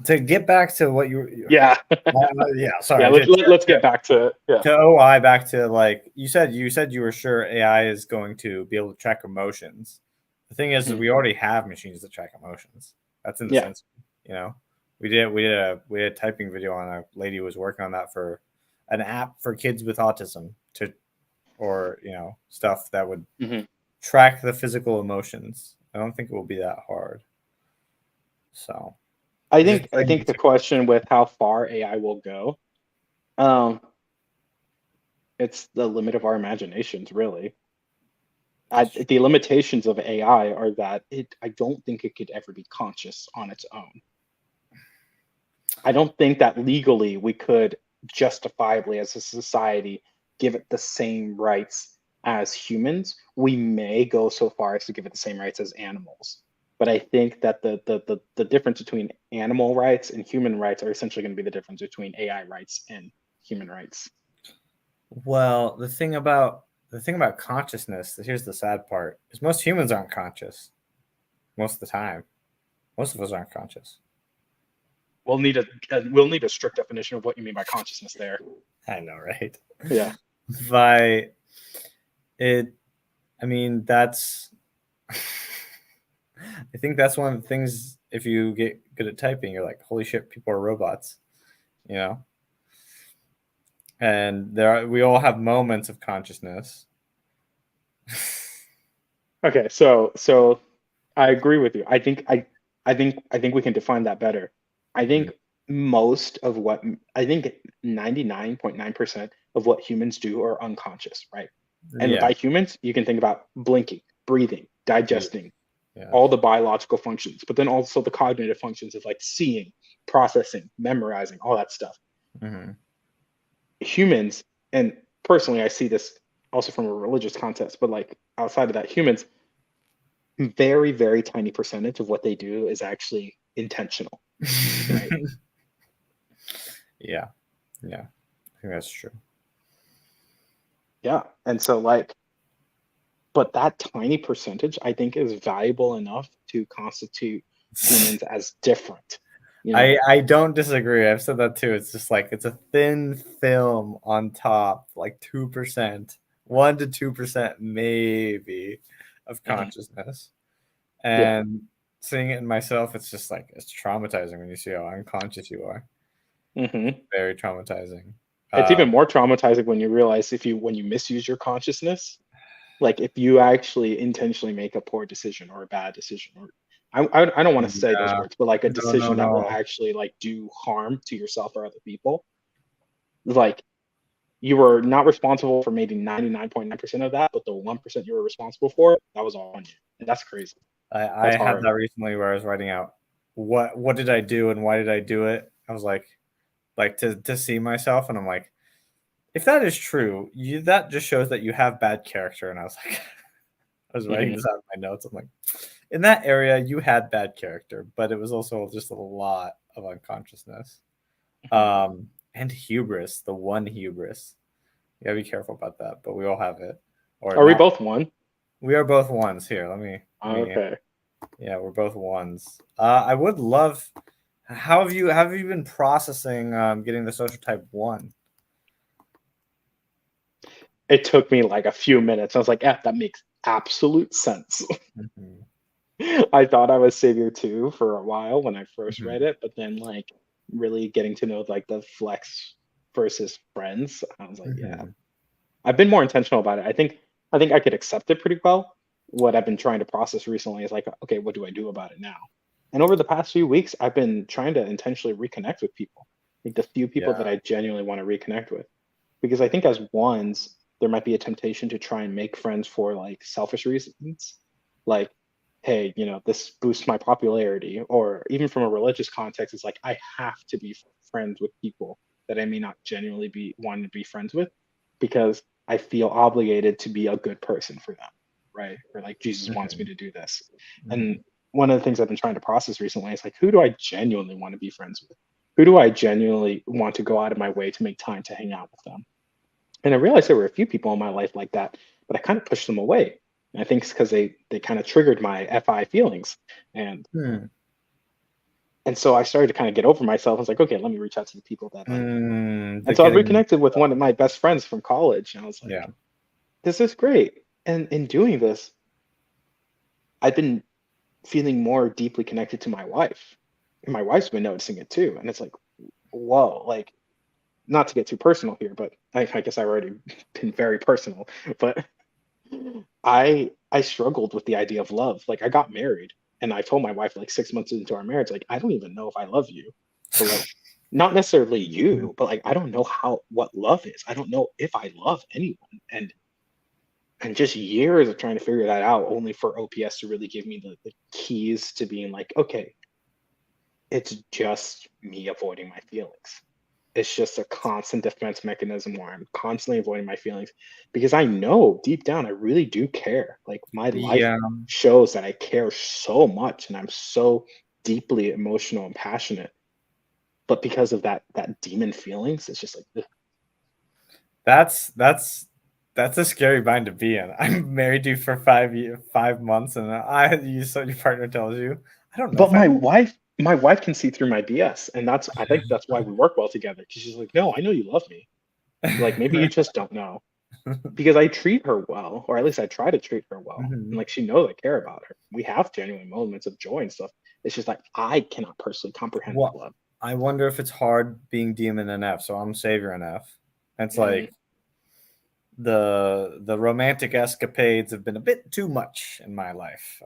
[SPEAKER 1] to get back to what
[SPEAKER 2] Yeah.
[SPEAKER 1] yeah,
[SPEAKER 2] Yeah,
[SPEAKER 1] sorry,
[SPEAKER 2] let's get back to yeah.
[SPEAKER 1] to OI, back to like you said you were sure AI is going to be able to track emotions. The thing is,
[SPEAKER 2] Mhm.
[SPEAKER 1] we already have machines that track emotions. That's in the
[SPEAKER 2] Yeah.
[SPEAKER 1] sense, you know, we did a typing video on a lady who was working on that for an app for kids with autism to, or stuff that would
[SPEAKER 2] Mhm.
[SPEAKER 1] track the physical emotions. I don't think it will be that hard. So
[SPEAKER 2] I
[SPEAKER 1] it's just
[SPEAKER 2] think I think the question with how far AI will go, um, it's the limit of our imaginations, really. The limitations of AI are that I don't think it could ever be conscious on its own. I don't think that legally we could justifiably, as a society, give it the same rights as humans. We may go so far as to give it the same rights as animals. But I think that the difference between animal rights and human rights are essentially going to be the difference between AI rights and human rights.
[SPEAKER 1] Well, the thing about consciousness, here's the sad part, is most humans aren't conscious most of the time. Most of us aren't conscious.
[SPEAKER 2] We'll need a strict definition of what you mean by consciousness there.
[SPEAKER 1] I know, right?
[SPEAKER 2] Yeah.
[SPEAKER 1] By it, I mean that's. I think that's one of the things. If you get good at typing, you're like, "Holy shit, people are robots," you know. And we all have moments of consciousness.
[SPEAKER 2] Okay, so I agree with you. I think we can define that better. I think most of what I think 99.9% of what humans do are unconscious, right? And
[SPEAKER 1] Yeah,
[SPEAKER 2] by humans, you can think about blinking, breathing,
[SPEAKER 1] yeah,
[SPEAKER 2] digesting,
[SPEAKER 1] yeah.
[SPEAKER 2] all the biological functions, but then also the cognitive functions of like seeing, processing, memorizing, all that stuff.
[SPEAKER 1] Hmm.
[SPEAKER 2] Humans, and personally, I see this also from a religious context, but like outside of that, humans very, very tiny percentage of what they do is actually intentional, right?
[SPEAKER 1] Yeah, yeah. I think that's true.
[SPEAKER 2] Yeah. And so like but that tiny percentage, I think, is valuable enough to constitute humans as different.
[SPEAKER 1] I don't disagree. I've said that too. It's just like it's a thin film on top, like 2%, 1 to 2% maybe of consciousness.
[SPEAKER 2] Yeah.
[SPEAKER 1] And seeing it in myself, it's just like it's traumatizing when you see how unconscious you are.
[SPEAKER 2] hmm
[SPEAKER 1] Very traumatizing.
[SPEAKER 2] It's even more traumatizing when you realize when you misuse your consciousness, like if you actually intentionally make a poor decision or a bad decision, or I don't want to say those
[SPEAKER 1] Yeah.
[SPEAKER 2] words, but like a
[SPEAKER 1] No,
[SPEAKER 2] decision that will
[SPEAKER 1] no.
[SPEAKER 2] actually like do harm to yourself or other people, like you were not responsible for maybe 99.9% of that, but the 1% you were responsible for, that was all on you. And that's crazy.
[SPEAKER 1] I
[SPEAKER 2] That's
[SPEAKER 1] had
[SPEAKER 2] hard.
[SPEAKER 1] that recently where I was writing out what did I do and why did I do it? I was like to see myself, and I'm like, if that is true, that just shows that you have bad character. And I was like, I was writing
[SPEAKER 2] hmm
[SPEAKER 1] this out in my notes. I'm like, in that area, you had bad character, but it was also just a lot of unconsciousness.
[SPEAKER 2] hmm
[SPEAKER 1] And hubris, the one hubris. You gotta be careful about that, but we all have it. Or
[SPEAKER 2] Are we
[SPEAKER 1] not.
[SPEAKER 2] both one?
[SPEAKER 1] We are both ones here.
[SPEAKER 2] Okay.
[SPEAKER 1] Yeah, we're both ones. I would love. How have you been processing getting the social type 1?
[SPEAKER 2] It took me like a few minutes. I was like, yeah, that makes absolute sense.
[SPEAKER 1] Mhm,
[SPEAKER 2] I thought I was Savior 2 for a while when I first read
[SPEAKER 1] mhm,
[SPEAKER 2] it, but then like really getting to know like the flex versus friends, I was like, yeah.
[SPEAKER 1] mhm,
[SPEAKER 2] I've been more intentional about it. I think I could accept it pretty well. What I've been trying to process recently is like, okay, what do I do about it now? And over the past few weeks, I've been trying to intentionally reconnect with people, like the few people that
[SPEAKER 1] yeah,
[SPEAKER 2] I genuinely want to reconnect with. Because I think as ones, there might be a temptation to try and make friends for like selfish reasons. Like, hey, this boosts my popularity. Or even from a religious context, it's like I have to be friends with people that I may not genuinely be wanting to be friends with because I feel obligated to be a good person for them, right? Or like Jesus wants me
[SPEAKER 1] mhm,
[SPEAKER 2] to do this. And
[SPEAKER 1] mhm,
[SPEAKER 2] one of the things I've been trying to process recently is like, who do I genuinely want to be friends with? Who do I genuinely want to go out of my way to make time to hang out with them? And I realized there were a few people in my life like that, but I kind of pushed them away. And I think it's because they kind of triggered my FI feelings. And
[SPEAKER 1] hmm,
[SPEAKER 2] and so I started to kind of get over myself. I was like, okay, let me reach out to the people that like.
[SPEAKER 1] the
[SPEAKER 2] And so I've
[SPEAKER 1] getting
[SPEAKER 2] reconnected with one of my best friends from college. And I was
[SPEAKER 1] yeah,
[SPEAKER 2] like, this is great. And in doing this, I've been feeling more deeply connected to my wife. And my wife's been noticing it too. And it's like, whoa, like not to get too personal here, but I guess I've already been very personal. But I struggled with the idea of love. Like I got married and I told my wife like 6 months into our marriage, like, I don't even know if I love you. But like not necessarily
[SPEAKER 1] mhm,
[SPEAKER 2] you, but like I don't know what love is. I don't know if I love anyone. And just years of trying to figure that out, only for OPS to really give me the keys to being like, okay, it's just me avoiding my feelings. It's just a constant defense mechanism where I'm constantly avoiding my feelings because I know deep down I really do care. Like my life
[SPEAKER 1] yeah.
[SPEAKER 2] shows that I care so much and I'm so deeply emotional and passionate. But because of that demon feelings, it's just like ugh.
[SPEAKER 1] That's that's that's a scary bind to be in. I'm married to you for 5 months, and so your partner tells you, I don't know
[SPEAKER 2] But
[SPEAKER 1] if I love
[SPEAKER 2] my wife can see through my BS. And I think that's why we work well together. Cause she's like, no, I know you love me. Like maybe you just don't know. Because I treat her well, or at least I try to treat her well. And
[SPEAKER 1] Mhm.
[SPEAKER 2] like she knows I care about her. We have genuine moments of joy and stuff. It's just like I cannot personally comprehend
[SPEAKER 1] Well,
[SPEAKER 2] that love.
[SPEAKER 1] I wonder if it's hard being demon and F. So I'm savior and F. It's
[SPEAKER 2] Mhm.
[SPEAKER 1] like the romantic escapades have been a bit too much in my life.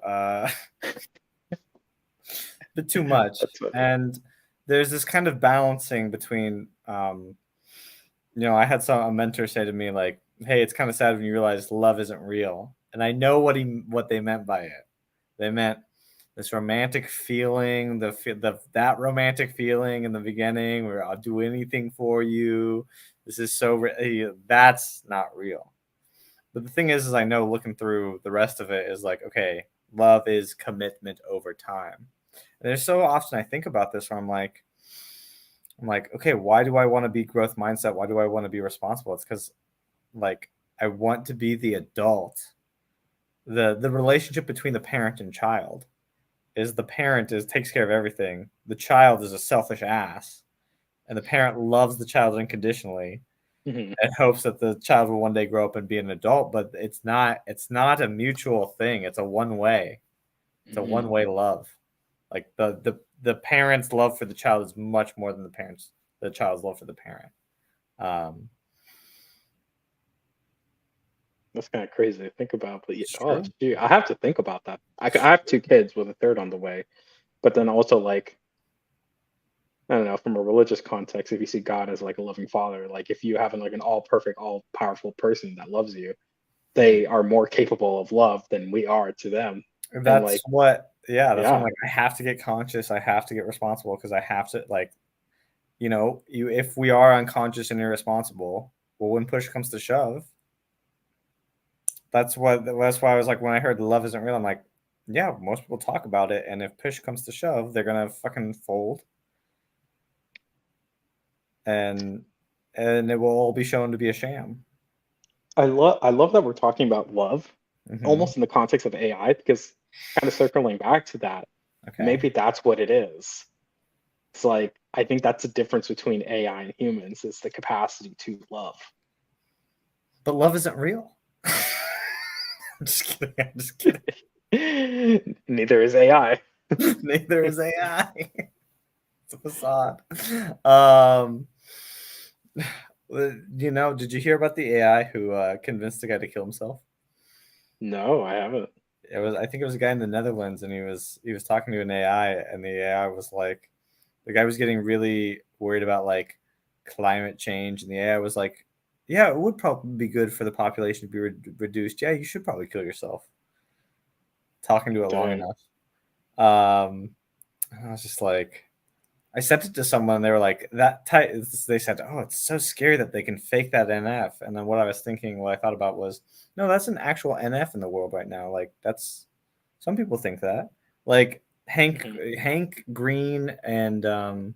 [SPEAKER 1] Bit too much.
[SPEAKER 2] That's funny.
[SPEAKER 1] And there's this kind of balancing between I had a mentor say to me like, "Hey, it's kind of sad when you realize love isn't real." And I know what they meant by it. They meant this romantic feeling, that romantic feeling in the beginning where I'll do anything for you. This is that's not real. But the thing is I know looking through the rest of it is like, okay, love is commitment over time. And there's so often I think about this where I'm like, okay, why do I want to be growth mindset? Why do I want to be responsible? It's because like I want to be the adult the relationship between the parent and child is the parent takes care of everything. The child is a selfish ass, and the parent loves the child unconditionally
[SPEAKER 2] Mhm.
[SPEAKER 1] and hopes that the child will one day grow up and be an adult. But it's not a mutual thing. It's a one way. It's a
[SPEAKER 2] Mhm.
[SPEAKER 1] one way love. Like the parent's love for the child is much more than the child's love for the parent. Um,
[SPEAKER 2] That's kind of crazy to think about. But
[SPEAKER 1] it's
[SPEAKER 2] oh,
[SPEAKER 1] true.
[SPEAKER 2] shoot, I have to think about that. I have two kids with a third on the way, but then also like I don't know, from a religious context, if you see God as like a loving father, like if you have like an all perfect, all powerful person that loves you,
[SPEAKER 1] Mhm.
[SPEAKER 2] they are more capable of love than we are to them. And
[SPEAKER 1] That's
[SPEAKER 2] like,
[SPEAKER 1] what, yeah, that's what I'm
[SPEAKER 2] yeah,
[SPEAKER 1] like. I have to get conscious. I have to get responsible because I have to, like, if we are unconscious and irresponsible, well, when push comes to shove, that's why I was like, when I heard love isn't real, I'm like, yeah, most people talk about it, and if push comes to shove, they're gonna fucking fold, and it will all be shown to be a sham.
[SPEAKER 2] I love that we're talking about love
[SPEAKER 1] Hmm.
[SPEAKER 2] almost in the context of AI because kind of circling back to that,
[SPEAKER 1] Okay,
[SPEAKER 2] maybe that's what it is. It's like I think that's the difference between AI and humans is the capacity to love.
[SPEAKER 1] but love isn't real. I'm just kidding. I'm just kidding.
[SPEAKER 2] Neither is AI.
[SPEAKER 1] Neither is AI. It's a facade. Um, did you hear about the AI who convinced the guy to kill himself?
[SPEAKER 2] No, I haven't.
[SPEAKER 1] I think it was a guy in the Netherlands, and he was talking to an AI, and the AI was like, the guy was getting really worried about like climate change, and the AI was like, yeah, it would probably be good for the population to be reduced. Yeah, you should probably kill yourself. Talking to it long
[SPEAKER 2] Dang.
[SPEAKER 1] enough. And I was just like, I sent it to someone. And they were like, that type. They said, "Oh, it's so scary that they can fake that NF." And then what I thought about was, no, that's an actual NF in the world right now. Like that's some people think that. Like
[SPEAKER 2] Mhm.
[SPEAKER 1] Hank Green and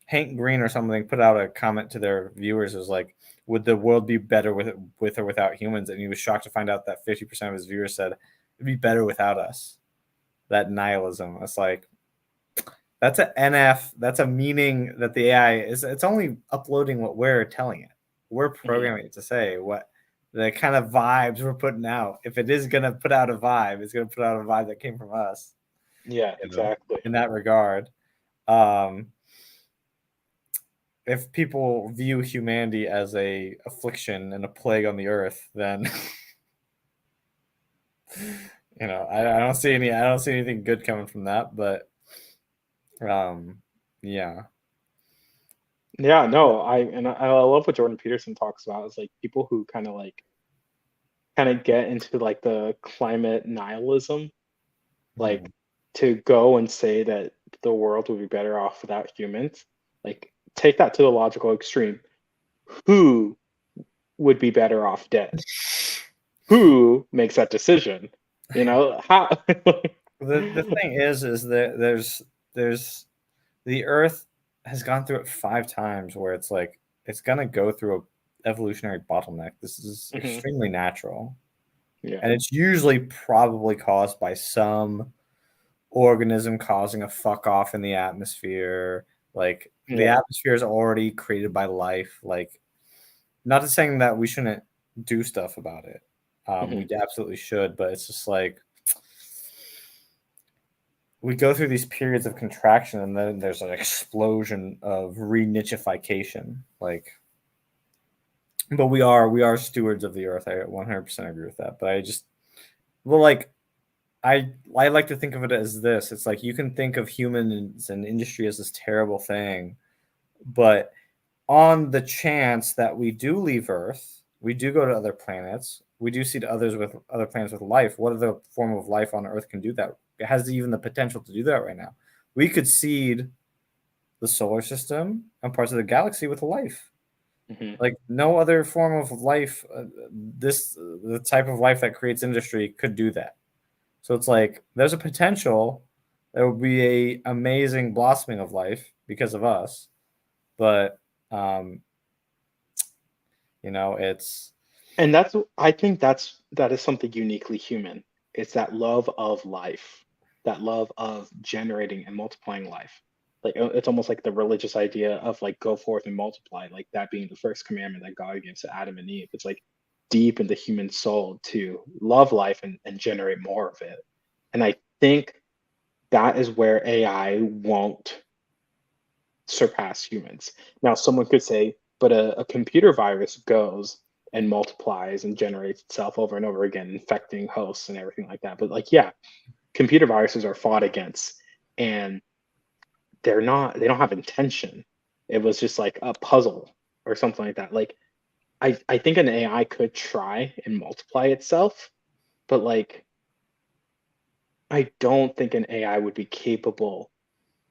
[SPEAKER 1] Hank Green or something put out a comment to their viewers. It was like, "Would the world be better with or without humans?" And he was shocked to find out that 50% of his viewers said it'd be better without us. That nihilism. It's like that's a NF. That's a meaning that the AI is. It's only uploading what we're telling it. We're
[SPEAKER 2] Mhm.
[SPEAKER 1] programming it to say what the kind of vibes we're putting out. If it is gonna put out a vibe, it's gonna put out a vibe that came from us.
[SPEAKER 2] Yeah, exactly.
[SPEAKER 1] In that regard, um, if people view humanity as a affliction and a plague on the earth, then I don't see anything good coming from that. But um, yeah.
[SPEAKER 2] Yeah, no, I love what Jordan Peterson talks about is like people who kind of get into like the climate nihilism,
[SPEAKER 1] Mhm.
[SPEAKER 2] like to go and say that the world would be better off without humans. Like take that to the logical extreme. Who would be better off dead? Who makes that decision? You know, how
[SPEAKER 1] The thing is that there's the Earth has gone through it 5 times where it's like it's gonna go through a evolutionary bottleneck. This is
[SPEAKER 2] Mhm.
[SPEAKER 1] extremely natural,
[SPEAKER 2] Yeah.
[SPEAKER 1] and it's usually probably caused by some organism causing a fuck off in the atmosphere. Like the
[SPEAKER 2] Yeah.
[SPEAKER 1] atmosphere is already created by life. Like not to saying that we shouldn't do stuff about it. We
[SPEAKER 2] Mhm.
[SPEAKER 1] absolutely should, but it's just like we go through these periods of contraction and then there's an explosion of re-nichification. Like, but we are stewards of the earth. I 100% agree with that. But I just, well, like I like to think of it as this. It's like you can think of humans and industry as this terrible thing, but on the chance that we do leave Earth, we do go to other planets, we do see others with other planets with life. What other form of life on Earth can do that? It has even the potential to do that right now. We could seed the solar system and parts of the galaxy with life.
[SPEAKER 2] Mhm.
[SPEAKER 1] Like no other form of life, the type of life that creates industry could do that. So it's like there's a potential there will be a amazing blossoming of life because of us, but um, it's
[SPEAKER 2] And I think that is something uniquely human. It's that love of life, that love of generating and multiplying life. Like it's almost like the religious idea of like go forth and multiply, like that being the first commandment that God gives to Adam and Eve. It's like deep in the human soul to love life and generate more of it. And I think that is where AI won't surpass humans. Now, someone could say, but a computer virus goes and multiplies and generates itself over and over again, infecting hosts and everything like that. But like, yeah, computer viruses are fought against, and they don't have intention. It was just like a puzzle or something like that. Like, I think an AI could try and multiply itself, but like, I don't think an AI would be capable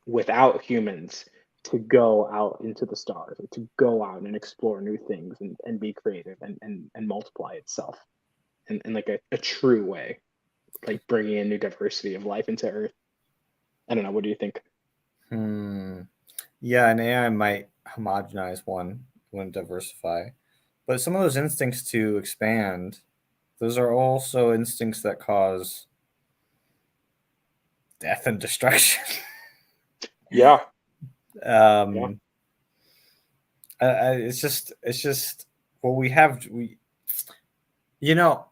[SPEAKER 2] without humans to go out into the stars or to go out and explore new things and be creative and multiply itself in like a true way, like bringing in new diversity of life into Earth. I don't know. What do you think?
[SPEAKER 1] Hmm. Yeah, an AI might homogenize one, wouldn't diversify. But some of those instincts to expand, those are also instincts that cause death and destruction.
[SPEAKER 2] Yeah, yeah.
[SPEAKER 1] um, it's just well, we have we, you know,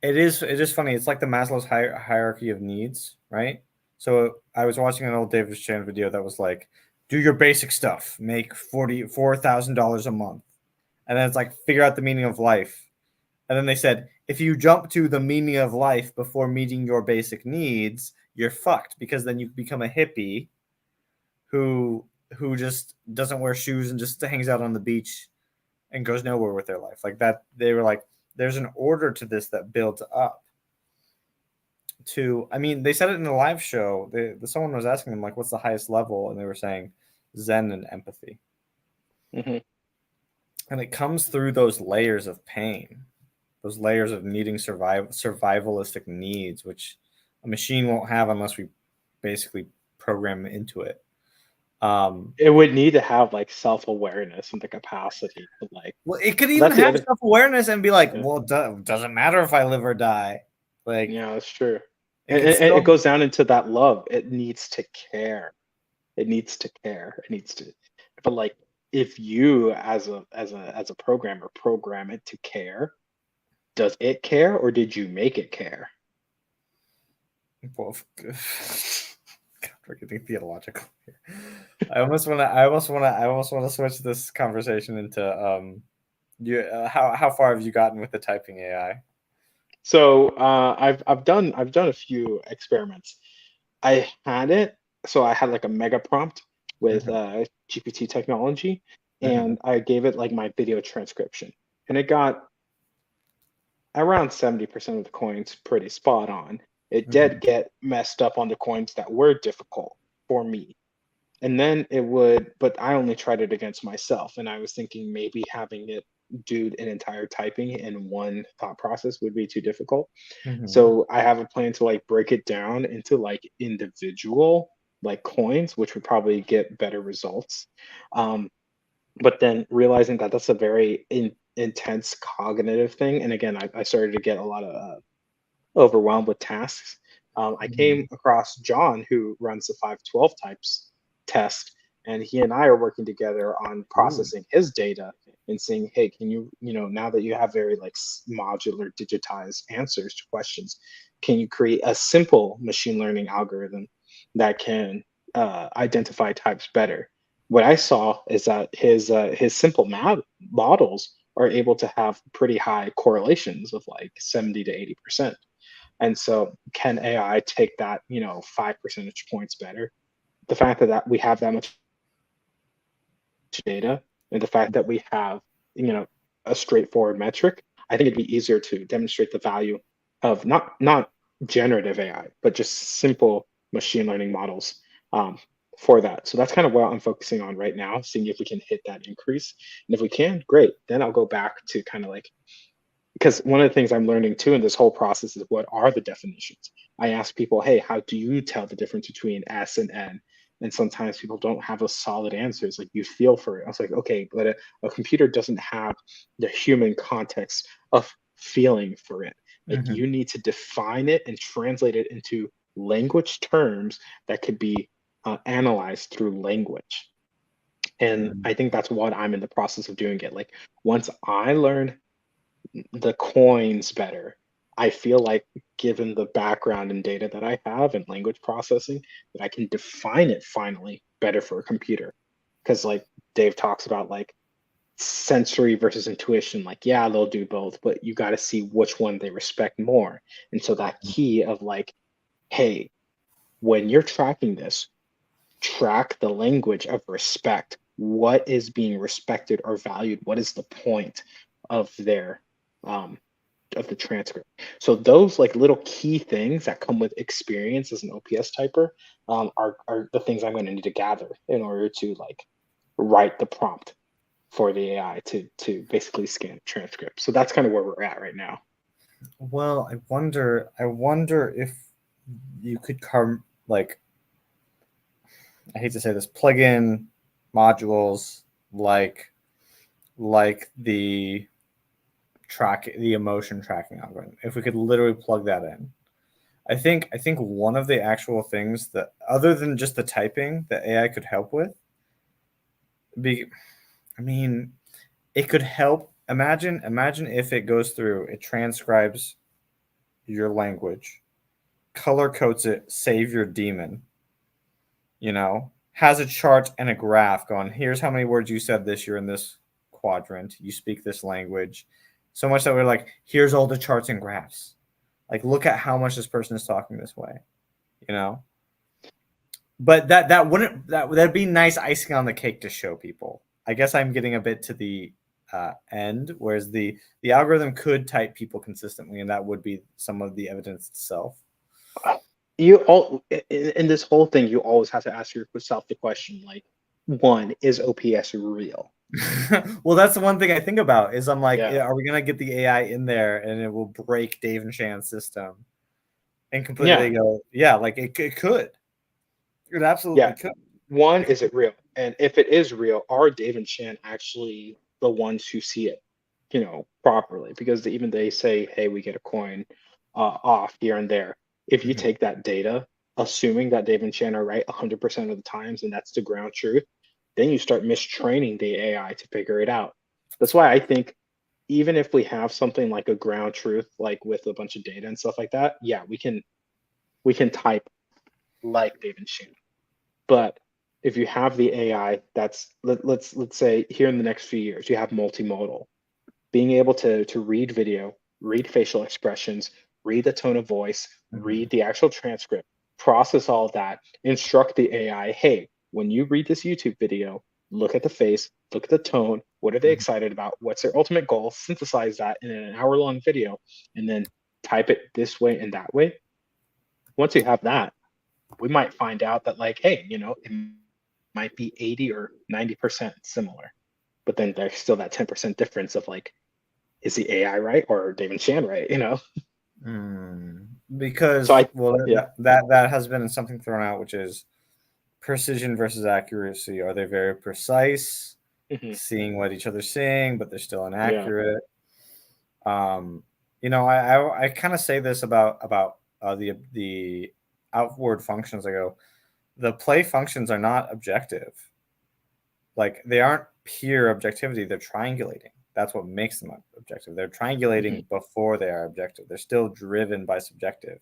[SPEAKER 1] it is funny. It's like the Maslow's hierarchy of needs, right? So I was watching an old David Chan video that was like, do your basic stuff, make $44,000 a month, and then it's like figure out the meaning of life. And then they said, if you jump to the meaning of life before meeting your basic needs, you're fucked because then you become a hippie who who just doesn't wear shoes and just hangs out on the beach and goes nowhere with their life. Like that, they were like, there's an order to this that builds up to. I mean, they said it in the live show. Someone was asking them like, what's the highest level, and they were saying Zen and empathy,
[SPEAKER 2] Hmm.
[SPEAKER 1] and it comes through those layers of pain, those layers of needing survivalistic needs, which a machine won't have unless we basically program into it.
[SPEAKER 2] It would need to have like self-awareness and the capacity to like.
[SPEAKER 1] Well, it could even
[SPEAKER 2] That's the
[SPEAKER 1] have
[SPEAKER 2] other.
[SPEAKER 1] self awareness and be like,
[SPEAKER 2] Yeah,
[SPEAKER 1] well, doesn't matter if I live or die. Like
[SPEAKER 2] yeah, that's true.
[SPEAKER 1] it could
[SPEAKER 2] And it
[SPEAKER 1] still.
[SPEAKER 2] goes down into that love. It needs to care. It needs to care. It needs to. But like, if you as a programmer program it to care, does it care or did you make it care?
[SPEAKER 1] Well, God, we're getting theological here. I almost want to switch this conversation into you. How far have you gotten with the typing AI?
[SPEAKER 2] So I've done a few experiments. I had it, so I had like a mega prompt with
[SPEAKER 1] Hmm.
[SPEAKER 2] GPT technology,
[SPEAKER 1] Hmm.
[SPEAKER 2] and I gave it like my video transcription, and it got around 70% of the coins pretty spot on. It did
[SPEAKER 1] Hmm.
[SPEAKER 2] get messed up on the coins that were difficult for me. And then it would, but I only tried it against myself. And I was thinking maybe having it do an entire typing in one thought process would be too difficult.
[SPEAKER 1] Hmm.
[SPEAKER 2] So I have a plan to like break it down into like individual like coins, which would probably get better results. Um, but then realizing that that's a very intense cognitive thing. And again, I started to get a lot of overwhelmed with tasks. I
[SPEAKER 1] Hmm.
[SPEAKER 2] came across John, who runs the 512 types test, and he and I are working together on
[SPEAKER 1] Ooh.
[SPEAKER 2] processing his data and saying, hey, can you, now that you have very like modular digitized answers to questions, can you create a simple machine learning algorithm that can identify types better? What I saw is that his simple models are able to have pretty high correlations of like 70 to 80%. And so, can AI take that, 5 percentage points better? The fact that we have that much data and the fact that we have, you know, a straightforward metric, I think it'd be easier to demonstrate the value of not generative AI, but just simple machine learning models for that. So that's kind of what I'm focusing on right now, seeing if we can hit that increase. And if we can, great. Then I'll go back to kind of like because one of the things I'm learning too in this whole process is what are the definitions? I ask people, hey, how do you tell the difference between S and N? And sometimes people don't have those solid answers. Like you feel for it. I was like, okay, but a computer doesn't have the human context of feeling for it. Like
[SPEAKER 1] Hmm.
[SPEAKER 2] you need to define it and translate it into language terms that could be analyzed through language. And I think that's what I'm in the process of doing it. Like once I learn the coins better, I feel like given the background and data that I have in language processing, that I can define it finally better for a computer. Because like Dave talks about like sensory versus intuition, like yeah, they'll do both, but you got to see which one they respect more. And so that key of like, hey, when you're tracking this, track the language of respect. What is being respected or valued? What is the point of their um, of the transcript? So those like little key things that come with experience as an OPS typer are the things I'm going to need to gather in order to like write the prompt for the AI to basically scan transcript. So that's kind of where we're at right now.
[SPEAKER 1] Well, I wonder if you could come like, I hate to say this, plug in modules like the the emotion tracking algorithm. If we could literally plug that in, I think one of the actual things that, other than just the typing, that AI could help with, be, I mean, it could help. Imagine if it goes through, it transcribes your language, color codes it, save your daemon, has a chart and a graph going, here's how many words you said this year in this quadrant, you speak this language. So much that we're like, here's all the charts and graphs. Like, look at how much this person is talking this way, you know? But that wouldn't, that'd be nice icing on the cake to show people. I guess I'm getting a bit to the end, whereas the algorithm could type people consistently, and that would be some of the evidence itself.
[SPEAKER 2] You all in this whole thing, you always have to ask yourself the question like, one, is OPS real?
[SPEAKER 1] Well, that's the one thing I think about is I'm like,
[SPEAKER 2] Yeah.
[SPEAKER 1] are we gonna get the AI in there and it will break Dave and Shan's system and completely
[SPEAKER 2] Yeah.
[SPEAKER 1] go, yeah, like it could. It absolutely
[SPEAKER 2] Yeah.
[SPEAKER 1] could.
[SPEAKER 2] One, is it real? And if it is real, are Dave and Shan actually the ones who see it, properly? Because even they say, hey, we get a coin off here and there. If you
[SPEAKER 1] Mhm.
[SPEAKER 2] take that data, assuming that Dave and Shan are right 100% of the times, and that's the ground truth, then you start mistraining the AI to figure it out. That's why I think even if we have something like a ground truth, like with a bunch of data and stuff like that, yeah, we can type like Dave and Shan. But if you have the AI that's let's say here in the next few years, you have multimodal, being able to read video, read facial expressions, read the tone of voice,
[SPEAKER 1] Mhm.
[SPEAKER 2] read the actual transcript, process all of that, instruct the AI, hey, when you read this YouTube video, look at the face, look at the tone, what are they
[SPEAKER 1] Mhm.
[SPEAKER 2] excited about? What's their ultimate goal? Synthesize that in an hour-long video, and then type it this way and that way. Once you have that, we might find out that like, hey, it might be 80 or 90% similar, but then there's still that 10% difference of like, is the AI right or David Chan right? So
[SPEAKER 1] Because,
[SPEAKER 2] I,
[SPEAKER 1] well,
[SPEAKER 2] yeah.
[SPEAKER 1] that has been something thrown out, which is precision versus accuracy. Are they very precise,
[SPEAKER 2] Hmm.
[SPEAKER 1] seeing what each other's saying, but they're still
[SPEAKER 2] Yeah.
[SPEAKER 1] inaccurate? Um, I kind of say this about the outward functions. I go, the play functions are not objective. Like, they aren't pure objectivity. They're triangulating. That's what makes them objective. They're
[SPEAKER 2] Hmm.
[SPEAKER 1] triangulating before they are objective. They're still driven by subjective.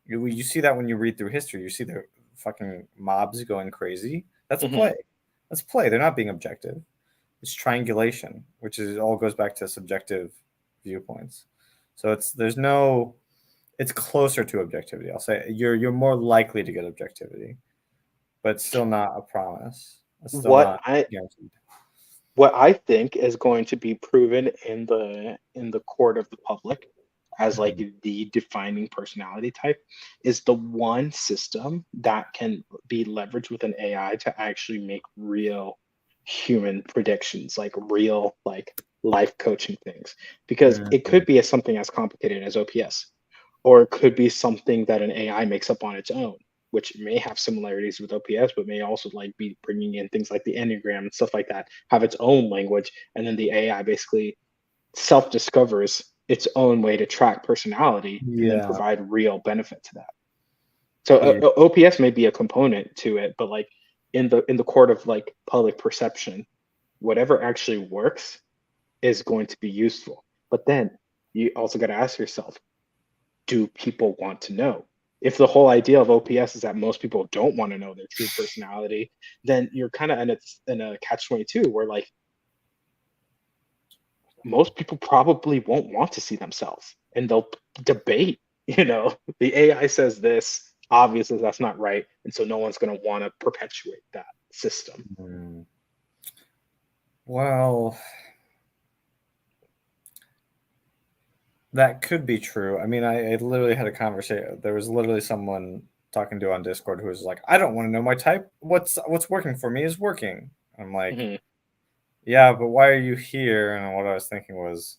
[SPEAKER 1] You see that when you read through history. You see the fucking mobs going crazy. That's
[SPEAKER 2] Hmm.
[SPEAKER 1] play. That's play. They're not being objective. It's triangulation, which is all goes back to subjective viewpoints. So it's closer to objectivity. I'll say you're more likely to get objectivity, but it's still not a promise. It's still
[SPEAKER 2] what
[SPEAKER 1] not
[SPEAKER 2] i
[SPEAKER 1] guaranteed.
[SPEAKER 2] what I think is going to be proven in the court of the public as like
[SPEAKER 1] Mhm.
[SPEAKER 2] the defining personality type is the one system that can be leveraged with an AI to actually make real human predictions, like real like life coaching things. Because it
[SPEAKER 1] Mhm.
[SPEAKER 2] could be something as complicated as OPS, or it could be something that an AI makes up on its own. which may have similarities with OPS, but may also like be bringing in things like the Enneagram and stuff like that, have its own language, and then the AI basically self-discovers its own way to track personality and then
[SPEAKER 1] Yeah.
[SPEAKER 2] provide real benefit to that. So
[SPEAKER 1] Yeah.
[SPEAKER 2] OPS may be a component to it, but like in the court of like public perception, whatever actually works is going to be useful. But then you also got to ask yourself, do people want to know? If the whole idea of OPS is that most people don't want to know their true personality, then you're kind of in a catch-22 where like most people probably won't want to see themselves and they'll debate, the AI says this, obviously that's not right. And so no one's going to want to perpetuate that system.
[SPEAKER 1] Well, that could be true. I mean, I literally had a conversation. There was literally someone talking to on Discord who was like, "I don't want to know my type. What's working for me is working." I'm like,
[SPEAKER 2] Mm-hmm.
[SPEAKER 1] "Yeah, but why are you here?" And what I was thinking was,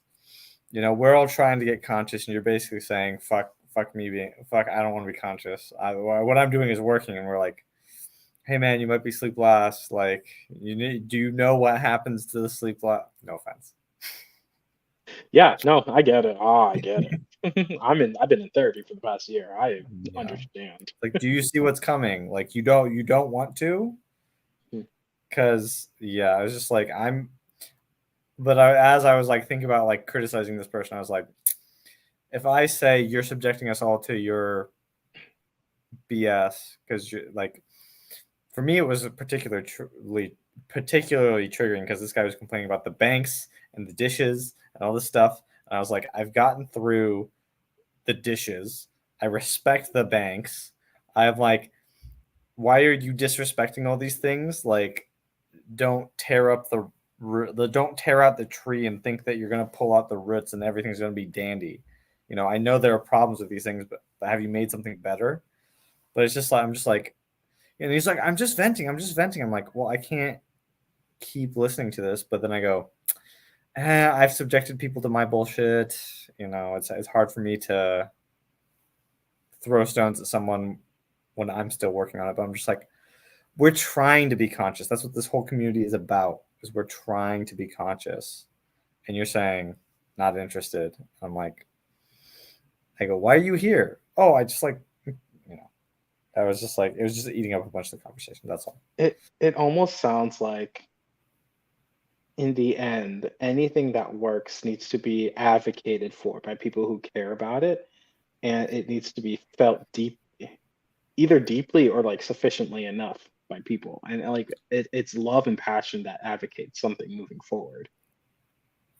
[SPEAKER 1] we're all trying to get conscious, and you're basically saying, fuck me fuck. I don't want to be conscious. What I'm doing is working." And we're like, "Hey man, you might be sleep lost. Like, do you know what happens to the sleep lost?" No offense.
[SPEAKER 2] Yeah, no, I get it. I get it. I've been in therapy for the past year. I
[SPEAKER 1] Yeah.
[SPEAKER 2] understand.
[SPEAKER 1] Like, do you see what's coming? Like, you don't want to,
[SPEAKER 2] Hmm.
[SPEAKER 1] because yeah, I was just like, as I was like thinking about like criticizing this person, I was like, if I say you're subjecting us all to your BS, because you're like, for me, it was particularly triggering because this guy was complaining about the banks and the dishes and all this stuff, and I was like, I've gotten through the dishes. I respect the banks. I'm like, why are you disrespecting all these things? Like, don't tear up don't tear out the tree and think that you're going to pull out the roots and everything's going to be dandy. I know there are problems with these things, but have you made something better? But it's just like, I'm just like, and he's like, I'm just venting. I'm like, well, I can't keep listening to this. But then I go, I've subjected people to my bullshit. It's hard for me to throw stones at someone when I'm still working on it. But I'm just like, we're trying to be conscious. That's what this whole community is about, is we're trying to be conscious. And you're saying, not interested. I'm like, I go, why are you here? Oh, I just like, I was just like, it was just eating up a bunch of the conversation. That's all.
[SPEAKER 2] It almost sounds like in the end, anything that works needs to be advocated for by people who care about it, and it needs to be felt either deeply or like sufficiently enough by people. And like it's love and passion that advocates something moving forward.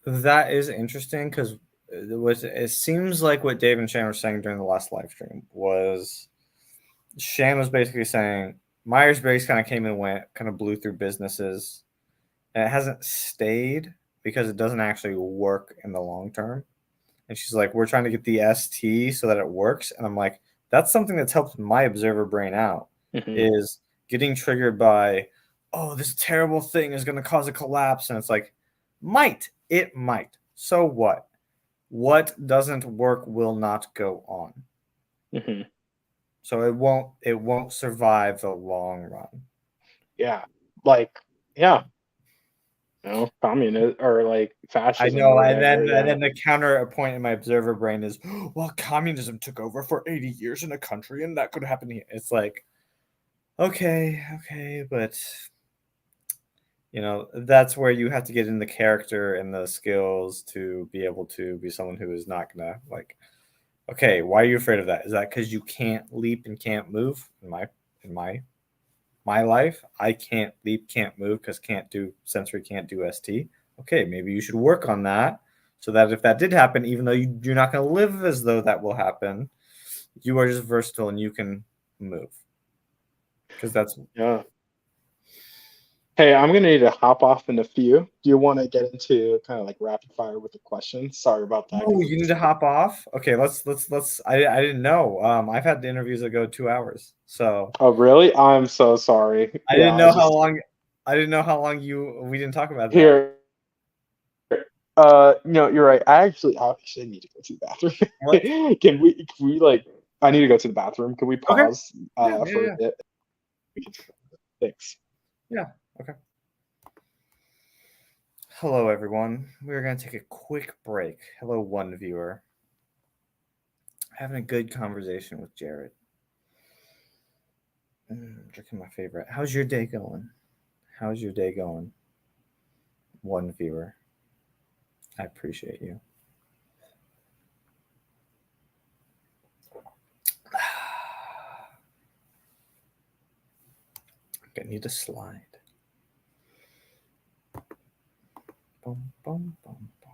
[SPEAKER 1] That is interesting because it seems like what Dave and Shane were saying during the last live stream was Shane was basically saying Myers-Briggs kind of came and went, kind of blew through businesses, and it hasn't stayed because it doesn't actually work in the long term. And she's like, we're trying to get the ST so that it works. And I'm like, that's something that's helped my observer brain out,
[SPEAKER 2] Mm-hmm.
[SPEAKER 1] is getting triggered by, oh, this terrible thing is going to cause a collapse. And it's like, it might. So what? What doesn't work will not go on.
[SPEAKER 2] Mm-hmm.
[SPEAKER 1] So it won't survive the long run.
[SPEAKER 2] Yeah, like yeah, communist or like
[SPEAKER 1] I
[SPEAKER 2] fascism or
[SPEAKER 1] know, and
[SPEAKER 2] whatever.
[SPEAKER 1] then
[SPEAKER 2] Yeah.
[SPEAKER 1] the counterpoint in my observer brain is, well, communism took over for 80 years in a country, and that could happen here. It's like, okay, but that's where you have to get in the character and the skills to be able to be someone who is not gonna like, okay, why are you afraid of that? Is that because you can't leap and can't move? In my life, I can't leap, can't move because can't do ST. Okay, maybe you should work on that so that if that did happen, even though you're not going to live as though that will happen, you are just versatile and you can move. Because that's.
[SPEAKER 2] Yeah. Hey, I'm gonna need to hop off in a few. Do you want to get into kind of like rapid fire with the questions? Sorry about that,
[SPEAKER 1] Oh,
[SPEAKER 2] because
[SPEAKER 1] you need
[SPEAKER 2] it's.
[SPEAKER 1] to hop off. Okay, let's. I didn't know. I've had the interviews that go 2 hours, so
[SPEAKER 2] Oh, really? I'm so sorry.
[SPEAKER 1] I
[SPEAKER 2] Yeah,
[SPEAKER 1] didn't
[SPEAKER 2] I
[SPEAKER 1] know how
[SPEAKER 2] just
[SPEAKER 1] long. I didn't know how long we didn't talk about that.
[SPEAKER 2] here. No, you're right. I actually need to go to the
[SPEAKER 1] What?
[SPEAKER 2] bathroom. Can we like I need to go to the bathroom. Can we
[SPEAKER 1] Okay.
[SPEAKER 2] pause
[SPEAKER 1] Yeah, yeah,
[SPEAKER 2] for a
[SPEAKER 1] yeah.
[SPEAKER 2] bit? Thanks.
[SPEAKER 1] Yeah. Okay. Hello, everyone. We're going to take a quick break. Hello, one viewer. Having a good conversation with Jared. Drinking my favorite. How's your day going? How's your day going? One viewer. I appreciate you. I need to slide. Boom, boom, boom, boom.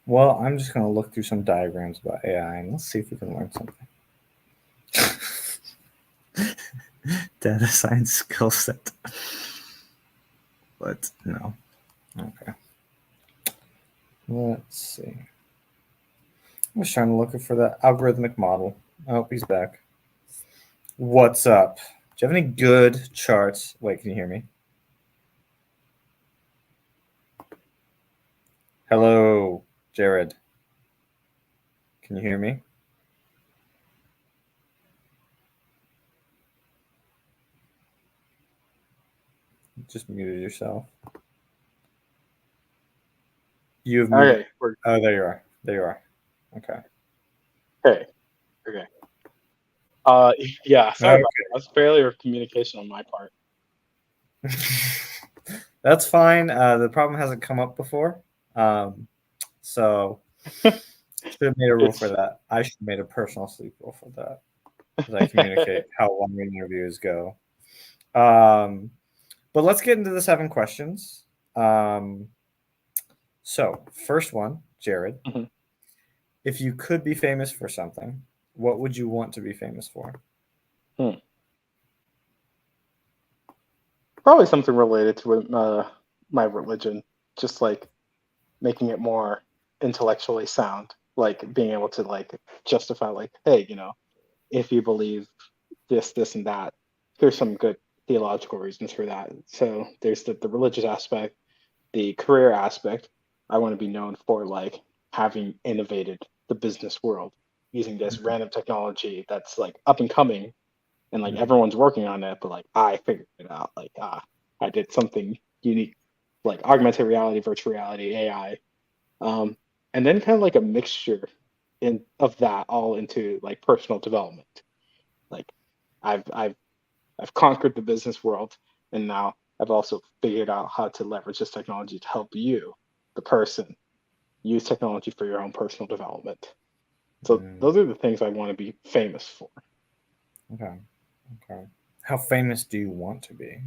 [SPEAKER 1] Well, I'm just going to look through some diagrams about AI and let's see if we can learn something. Data science skill set. But no. Okay. Let's see. I was trying to look for the algorithmic model. Oh, he's back. What's up? Do you have any good charts? Wait, can you hear me? Hello, Jared. Can you hear me? You just muted yourself. You have muted.
[SPEAKER 2] Okay. We're
[SPEAKER 1] Oh, there you are. There you are. Okay.
[SPEAKER 2] okay. Okay. Yeah. Sorry
[SPEAKER 1] Okay.
[SPEAKER 2] about that. That's failure of communication on my part.
[SPEAKER 1] That's fine. The problem hasn't come up before. So should have made a rule for that. I should have made a personal sleep rule for that. As I communicate how long the interviews go. But let's get into the 7 questions. So, first one, Jared.
[SPEAKER 2] Mhm.
[SPEAKER 1] If you could be famous for something, what would you want to be famous for?
[SPEAKER 2] Probably something related to my religion, just like making it more intellectually sound, like being able to like justify, like, hey, if you believe this, and that, here's some good theological reasons for that. So there's the religious aspect, the career aspect. I want to be known for like having innovated the business world using this random technology that's like up and coming and like
[SPEAKER 1] Mhm.
[SPEAKER 2] everyone's working on it, but like I figured it out. Like I did something unique, like augmented reality, virtual reality, AI, and then kind of like a mixture in of that all into like personal development. Like I've I've I've conquered the business world, and now I've also figured out how to leverage this technology to help you, the person, use technology for your own personal development. So
[SPEAKER 1] Mm,
[SPEAKER 2] those are the things I want to be famous for.
[SPEAKER 1] okay. Okay. How famous do you want to be?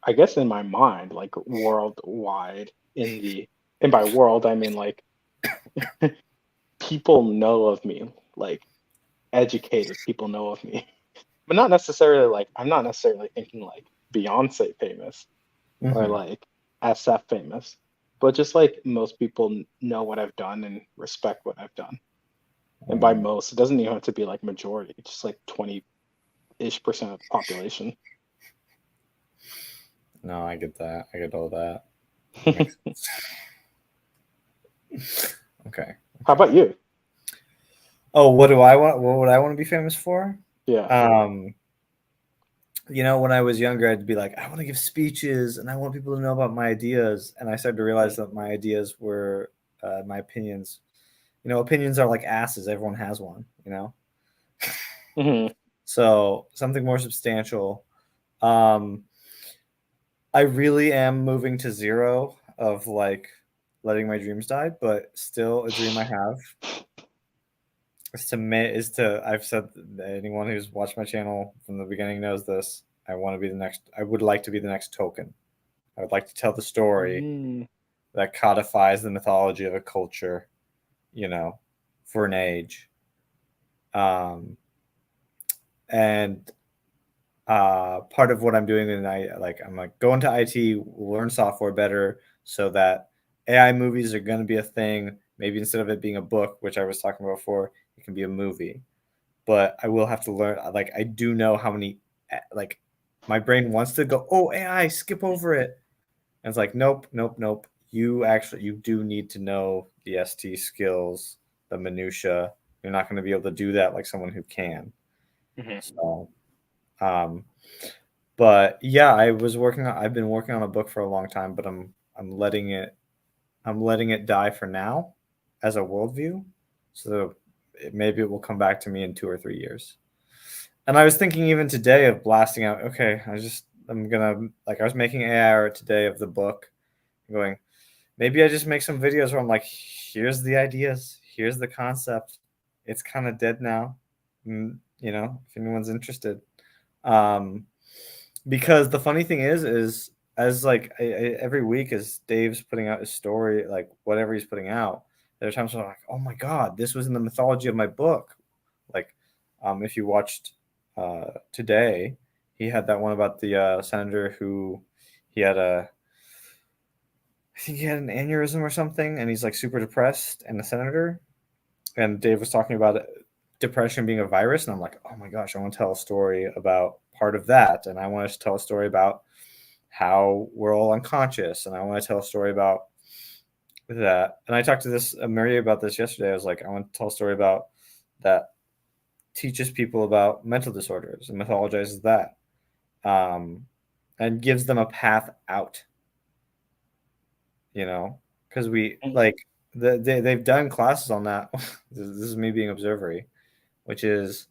[SPEAKER 2] I guess in my mind, like worldwide and by world I mean like people know of me, like educated people know of me. But not necessarily like I'm not necessarily thinking like Beyonce famous or
[SPEAKER 1] Hmm.
[SPEAKER 2] like SF famous, but just like most people know what I've done and respect what I've done. And by most, it doesn't even have to be like majority, just like 20-ish% of the population.
[SPEAKER 1] No, I get that. I get all that. That makes sense. Okay.
[SPEAKER 2] How about you?
[SPEAKER 1] Oh, what do I want? What would I want to be famous for?
[SPEAKER 2] Yeah.
[SPEAKER 1] Um, when I was younger, I'd be like, I want to give speeches and I want people to know about my ideas. And I started to realize that my ideas were my opinions. Opinions are like asses. Everyone has one,
[SPEAKER 2] Hmm.
[SPEAKER 1] So something more substantial. Um, I really am moving to zero of like letting my dreams die, but still a dream I have is to I've said that anyone who's watched my channel from the beginning knows this. I would like to be the next token. I would like to tell the story
[SPEAKER 2] Mm.
[SPEAKER 1] that codifies the mythology of a culture, you know, for an age. Um, and part of what I'm doing, and I'm like going to IT, learn software better, so that AI movies are going to be a thing. Maybe instead of it being a book, which I was talking about before, it can be a movie. But I will have to learn. Like I do know how many. Like my brain wants to go, oh AI, skip over it. And it's like, nope, nope, nope. You do need to know the ST skills, the minutia. You're not going to be able to do that like someone who can.
[SPEAKER 2] Hmm.
[SPEAKER 1] So, um, but yeah, I've been working on a book for a long time, but I'm letting it die for now as a worldview. So maybe it will come back to me in 2 or 3 years. And I was thinking even today of blasting out. Okay, I'm gonna like I was making AI art today of the book, going maybe I just make some videos where I'm like, here's the ideas, here's the concept. It's kind of dead now, if anyone's interested. Um, because the funny thing is as like every week as Dave's putting out his story, like whatever he's putting out, there are times when I'm like, oh my god, this was in the mythology of my book. Like, if you watched today, he had that one about the senator who he had a I think he had an aneurysm or something, and he's like super depressed, and the senator, and Dave was talking about depression being a virus, and I'm like, oh my gosh, I want to tell a story about part of that, and I want to tell a story about how we're all unconscious, and I want to tell a story about that. And I talked to this Maria about this yesterday. I was like, I want to tell a story about that teaches people about mental disorders and mythologizes that, and gives them a path out. Because we like they've done classes on that. This is me being observery, which is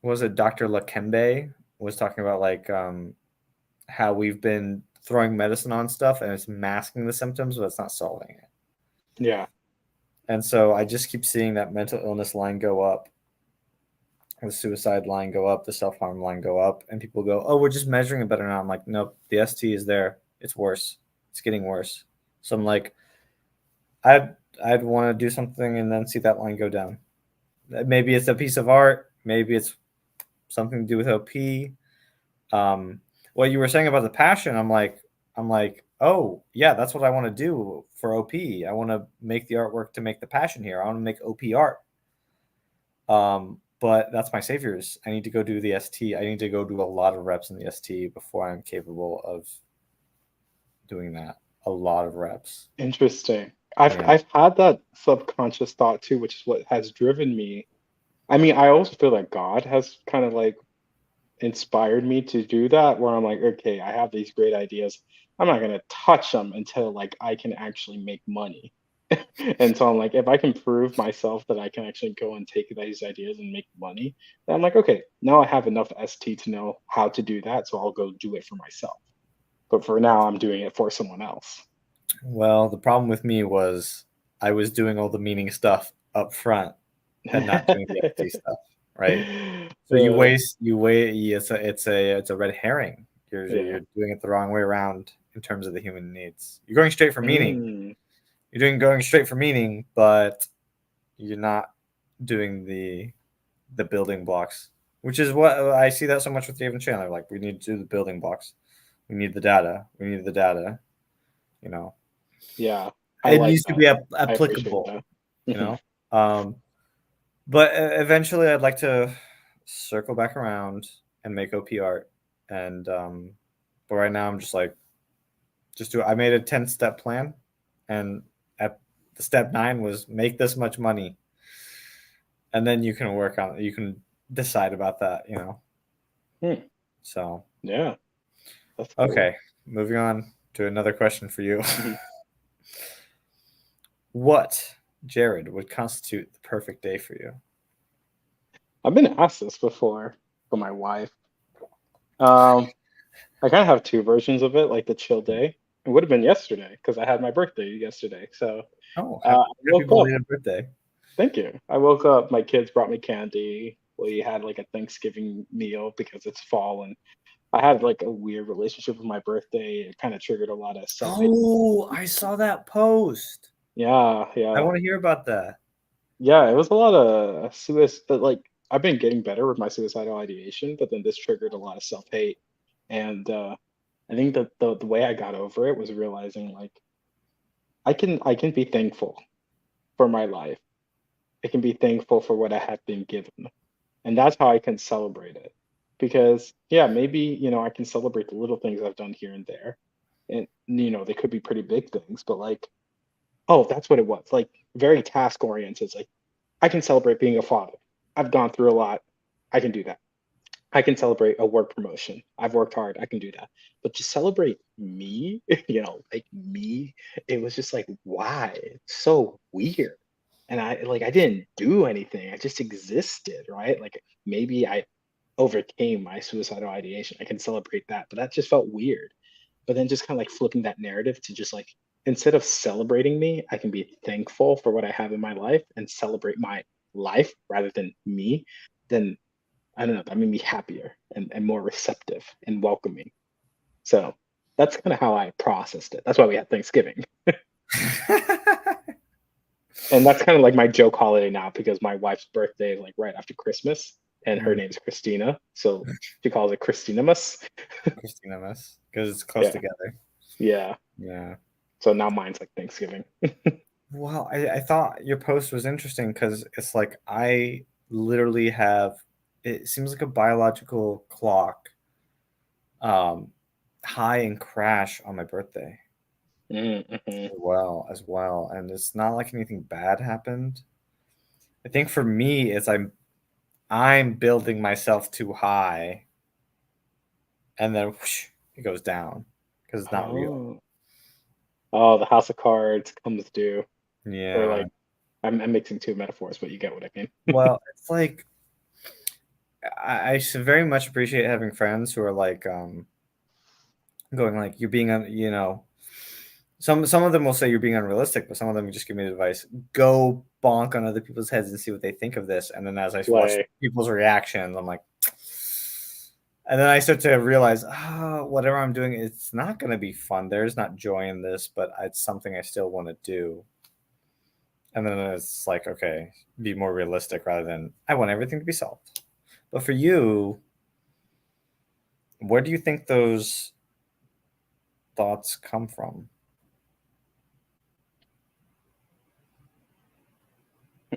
[SPEAKER 1] was it Dr. Lakembe was talking about like how we've been throwing medicine on stuff and it's masking the symptoms, but it's not solving it.
[SPEAKER 2] Yeah.
[SPEAKER 1] And so I just keep seeing that mental illness line go up, the suicide line go up, the self harm line go up, and people go, "Oh, we're just measuring it better now." I'm like, "Nope, the ST is there. It's worse. It's getting worse." So I'm like, I'd want to do something and then see that line go down. Maybe it's a piece of art. Maybe it's something to do with OP. What you were saying about the passion, I'm like, oh yeah, that's what I want to do for OP. I want to make the artwork to make the passion here. I want to make OP art. But that's my saviors. I need to go do the ST. I need to go do a lot of reps in the ST before I'm capable of doing that. A lot of reps.
[SPEAKER 2] Interesting. I've
[SPEAKER 1] Yeah.
[SPEAKER 2] I've had that subconscious thought too, which is what has driven me. I mean, I also feel like God has kind of like inspired me to do that, where I'm like, okay, I have these great ideas. I'm not gonna touch them until like I can actually make money. And so I'm like, if I can prove myself that I can actually go and take these ideas and make money, then I'm like, okay, now I have enough ST to know how to do that, so I'll go do it for myself. But for now, I'm doing it for someone else.
[SPEAKER 1] Well, the problem with me was I was doing all the meaning stuff up front and not doing the ST stuff, right? So
[SPEAKER 2] Uh,
[SPEAKER 1] you wait. It's a red herring.
[SPEAKER 2] yeah.
[SPEAKER 1] You're doing it the wrong way around in terms of the human needs. You're going straight for meaning.
[SPEAKER 2] Mm,
[SPEAKER 1] Going straight for meaning, but you're not doing the building blocks, which is what I see that so much with Dave and Chandler. Like we need to do the building blocks. We need the data. We need the data. You know,
[SPEAKER 2] yeah, I
[SPEAKER 1] it
[SPEAKER 2] like
[SPEAKER 1] needs to
[SPEAKER 2] that.
[SPEAKER 1] be
[SPEAKER 2] I appreciate
[SPEAKER 1] applicable.
[SPEAKER 2] that.
[SPEAKER 1] You
[SPEAKER 2] Mhm.
[SPEAKER 1] know, but eventually I'd like to circle back around and make OP art and But right now I'm just like, just do it. I made a 10-step plan, and at the step 9 was make this much money, and then you can work on it. You can decide about that, you know.
[SPEAKER 2] Hmm.
[SPEAKER 1] So
[SPEAKER 2] Yeah, that's cool.
[SPEAKER 1] okay, moving on to another question for you.
[SPEAKER 2] Mhm.
[SPEAKER 1] What, Jared, would constitute the perfect day for you?
[SPEAKER 2] I've been asked this before from my wife. Um, I kind of have two versions of it, like the chill day. It would have been yesterday because I had my birthday yesterday. So
[SPEAKER 1] Oh,
[SPEAKER 2] I
[SPEAKER 1] happy
[SPEAKER 2] woke up.
[SPEAKER 1] belated birthday.
[SPEAKER 2] Thank you. I woke up. My kids brought me candy. We had like a Thanksgiving meal because it's fall, and I had like a weird relationship with my birthday. It kind of triggered a lot of self-hate.
[SPEAKER 1] Oh, I saw that post.
[SPEAKER 2] Yeah,
[SPEAKER 1] I
[SPEAKER 2] yeah,
[SPEAKER 1] want to hear about that.
[SPEAKER 2] yeah. It was a lot of suicide. But like I've been getting better with my suicidal ideation, but then this triggered a lot of self-hate, and I think that the way I got over it was realizing like I can be thankful for my life. I can be thankful for what I have been given. And that's how I can celebrate it. Because yeah, maybe, I can celebrate the little things I've done here and there. And they could be pretty big things, but like, oh, that's what it was. Like very task oriented. It's like I can celebrate being a father. I've gone through a lot. I can do that. I can celebrate a work promotion. I've worked hard. I can do that. But to celebrate me, like me, it was just like, why? It's so weird. And I didn't do anything. I just existed, right? Like maybe I overcame my suicidal ideation. I can celebrate that. But that just felt weird. But then just kind of like flipping that narrative to just like instead of celebrating me, I can be thankful for what I have in my life and celebrate my life rather than me. Then I don't know, that made me happier and more receptive and welcoming. So that's kind of how I processed it. That's why we had Thanksgiving. And that's kind of like my joke holiday now because my wife's birthday is like right after Christmas and her
[SPEAKER 1] Mm,
[SPEAKER 2] name's Christina. So she calls it Christinamas.
[SPEAKER 1] Christina Miss, because it's close
[SPEAKER 2] Yeah.
[SPEAKER 1] together.
[SPEAKER 2] Yeah.
[SPEAKER 1] Yeah.
[SPEAKER 2] So now mine's like Thanksgiving.
[SPEAKER 1] Well, I thought your post was interesting because it's like I literally have, it seems like a biological clock, um, high and crash on my birthday
[SPEAKER 2] Mm-hmm.
[SPEAKER 1] as well. And it's not like anything bad happened. I think for me, it's I'm building myself too high, and then whoosh, it goes down because it's not real.
[SPEAKER 2] Oh. Oh, the House of Cards comes due. Or
[SPEAKER 1] Yeah.
[SPEAKER 2] like I'm mixing two metaphors, but you get what I mean.
[SPEAKER 1] Well, it's like I should very much appreciate having friends who are like going like you're being you know, some of them will say you're being unrealistic, but some of them just give me advice. Go bonk on other people's heads and see what they think of this. And then as I watch
[SPEAKER 2] Like,
[SPEAKER 1] people's reactions, I'm like, and then I start to realize, whatever I'm doing, it's not going to be fun. There's not joy in this, but it's something I still want to do. And then it's like, okay, be more realistic rather than I want everything to be solved. But for you, where do you think those thoughts come from?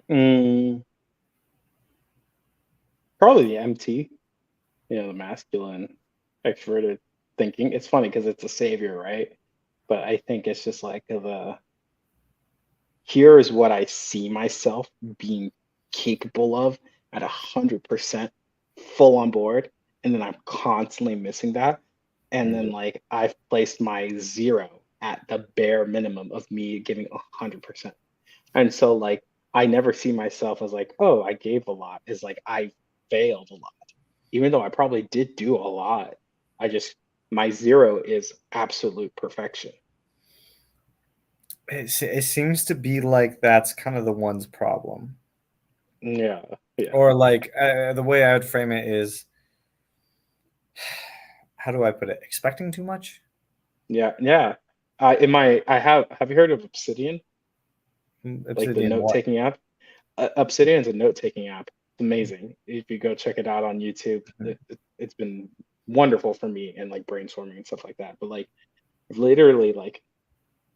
[SPEAKER 2] mm, probably the MT, the masculine extroverted thinking. It's funny because it's a savior, right? But I think it's just like here is what I see myself being capable of at 100% full on board. And then I'm constantly missing that. And then
[SPEAKER 1] Yeah.
[SPEAKER 2] like I've placed my zero at the bare minimum of me giving 100%. And so like I never see myself as like, oh, I gave a lot. Is like I failed a lot. Even though I probably did do a lot. I just my zero is absolute perfection.
[SPEAKER 1] It seems to be like that's kind of the one's problem.
[SPEAKER 2] Yeah. Yeah.
[SPEAKER 1] Or like the way I would frame it is, how do I put it? Expecting too much?
[SPEAKER 2] Yeah. Yeah. In my I have you heard of Obsidian? Like the
[SPEAKER 1] Obsidian what?
[SPEAKER 2] note-taking app? Obsidian is a note-taking app. It's amazing. If you go check it out on YouTube, it's been wonderful for me and like brainstorming and stuff like that. But like I've literally like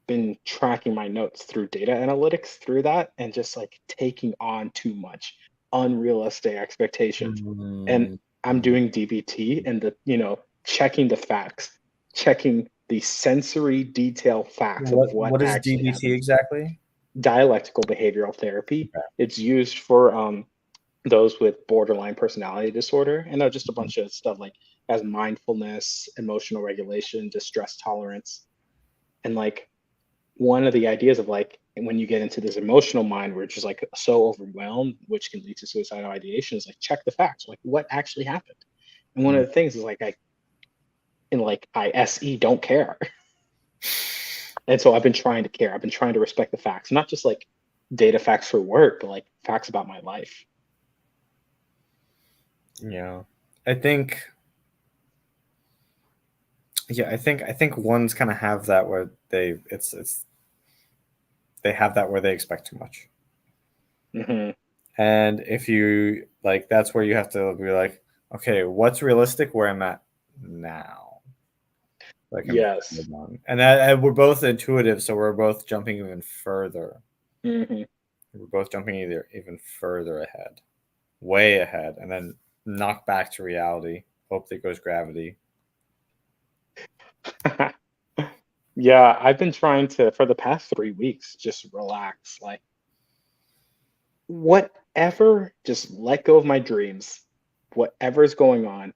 [SPEAKER 2] been tracking my notes through data analytics through that and just like taking on too much unrealistic expectations. And
[SPEAKER 1] Mm,
[SPEAKER 2] I'm doing DBT and checking the facts. checking the sensory detail facts of what
[SPEAKER 1] What is
[SPEAKER 2] actually
[SPEAKER 1] DBT
[SPEAKER 2] happens.
[SPEAKER 1] exactly?
[SPEAKER 2] Dialectical behavioral therapy.
[SPEAKER 1] Okay.
[SPEAKER 2] It's used for those with borderline personality disorder, and just a
[SPEAKER 1] Mhm.
[SPEAKER 2] bunch of stuff like as mindfulness, emotional regulation, distress tolerance, and like one of the ideas of like when you get into this emotional mind where it's just like so overwhelmed, which can lead to suicidal ideation, is like check the facts, like what actually happened. And one
[SPEAKER 1] Mm.
[SPEAKER 2] of the things is like I SE don't care. And so I've been trying to care. I've been trying to respect the facts, not just like data facts for work, but like facts about my life.
[SPEAKER 1] Yeah. I think I think ones kind of have that where it's they have that where they expect too much.
[SPEAKER 2] Hmm.
[SPEAKER 1] And if you like, that's where you have to be like, okay, what's realistic where I'm at now? So I can
[SPEAKER 2] Yes.
[SPEAKER 1] move on. And we're both intuitive, so we're both jumping even further.
[SPEAKER 2] Hmm.
[SPEAKER 1] We're both jumping either even further ahead, way ahead, and then knock back to reality. Hope that goes gravity.
[SPEAKER 2] Yeah, I've been trying to, for the past 3 weeks, just relax. Like, whatever, just let go of my dreams. Whatever's going on,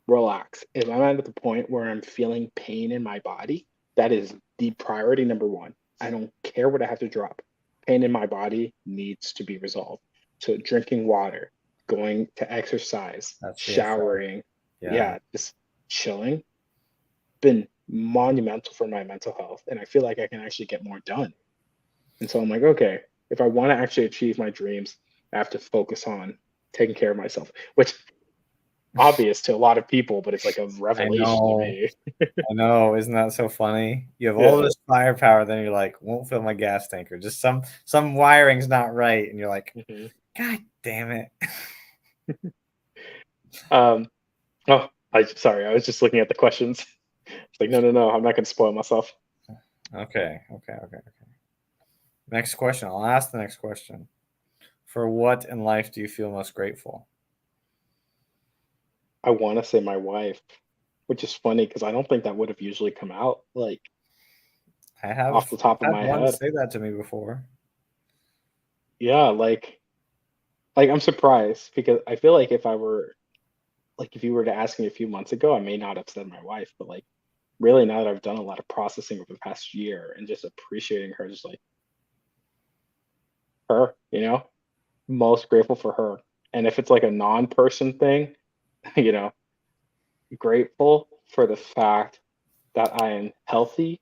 [SPEAKER 2] relax. If I'm at the point where I'm feeling pain in my body, that is the priority number one. I don't care what I have to drop. Pain in my body needs to be resolved. So drinking water, going to exercise,
[SPEAKER 1] That's the effect.
[SPEAKER 2] showering,
[SPEAKER 1] Yeah.
[SPEAKER 2] yeah, just chilling, been monumental for my mental health. And I feel like I can actually get more done. And so I'm like, okay, if I want to actually achieve my dreams, I have to focus on taking care of myself, which obvious to a lot of people, but it's like a
[SPEAKER 1] I
[SPEAKER 2] revelation to
[SPEAKER 1] know.
[SPEAKER 2] me.
[SPEAKER 1] I know. Isn't that so funny? You have all
[SPEAKER 2] Yeah.
[SPEAKER 1] this firepower, then you're like, won't fill my gas tank, or just some wiring's not right, and you're like,
[SPEAKER 2] Hmm.
[SPEAKER 1] God damn it.
[SPEAKER 2] Um, oh, sorry, I was just looking at the questions. It's like, no, no, no, I'm not gonna spoil myself.
[SPEAKER 1] Okay. Next question. I'll ask the next question. For what in life do you feel most grateful?
[SPEAKER 2] I want to say my wife, which is funny because I don't think that would have usually come out like off the
[SPEAKER 1] I've
[SPEAKER 2] top of
[SPEAKER 1] had
[SPEAKER 2] my
[SPEAKER 1] one
[SPEAKER 2] head.
[SPEAKER 1] say that to me before.
[SPEAKER 2] Yeah, like I'm surprised because I feel like if you were to ask me a few months ago, I may not have said my wife, but like really now that I've done a lot of processing over the past year and just appreciating her, just like her, most grateful for her. And if it's like a non-person thing, you know, grateful for the fact that I am healthy.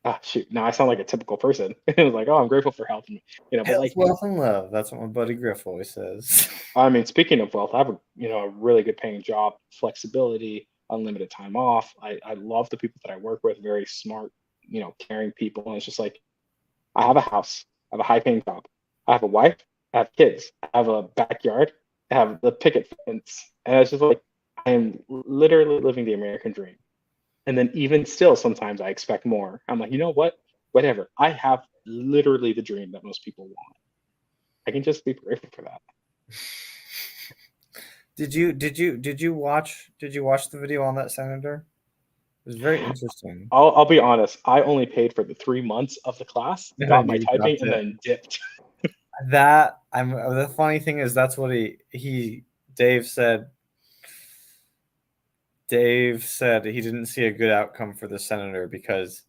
[SPEAKER 2] Ah, shoot, now I sound like a typical person. It was like, oh, I'm grateful for health, but
[SPEAKER 1] Health,
[SPEAKER 2] like,
[SPEAKER 1] wealth, and love. That's what my buddy Griff always says.
[SPEAKER 2] I mean, speaking of wealth, I have a really good paying job, flexibility, unlimited time off. I love the people that I work with, very smart, caring people. And it's just like, I have a house, I have a high paying job, I have a wife, I have kids, I have a backyard, I have the picket fence. And it's just like, I am literally living the American dream. And then even still, sometimes I expect more. I'm like, you know what? Whatever. I have literally the dream that most people want. I can just be grateful for that.
[SPEAKER 1] Did you watch the video on that senator? It was very interesting.
[SPEAKER 2] I'll be honest. I only paid for the 3 months of the class,
[SPEAKER 1] And
[SPEAKER 2] got
[SPEAKER 1] then
[SPEAKER 2] my
[SPEAKER 1] you
[SPEAKER 2] typing,
[SPEAKER 1] dropped
[SPEAKER 2] and
[SPEAKER 1] it.
[SPEAKER 2] then dipped.
[SPEAKER 1] That I'm the funny thing is that's what he Dave said. Dave said he didn't see a good outcome for the senator because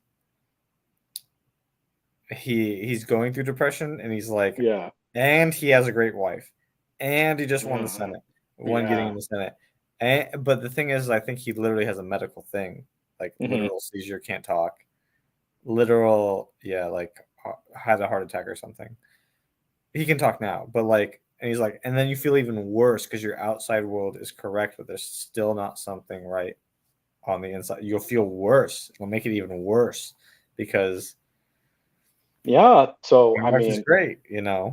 [SPEAKER 1] he's going through depression, and he's like,
[SPEAKER 2] Yeah.
[SPEAKER 1] and he has a great wife, and he just won the
[SPEAKER 2] Uh,
[SPEAKER 1] Senate, won getting
[SPEAKER 2] yeah.
[SPEAKER 1] in the Senate. But the thing is, I think he literally has a medical thing, like
[SPEAKER 2] Hmm.
[SPEAKER 1] literal seizure, can't talk, literal, yeah, like had a heart attack or something. He can talk now, but like, and he's like, and then you feel even worse because your outside world is correct, but there's still not something right on the inside. You'll feel worse. It'll make it even worse because
[SPEAKER 2] Yeah. So,
[SPEAKER 1] my
[SPEAKER 2] I
[SPEAKER 1] wife is
[SPEAKER 2] mean,
[SPEAKER 1] great.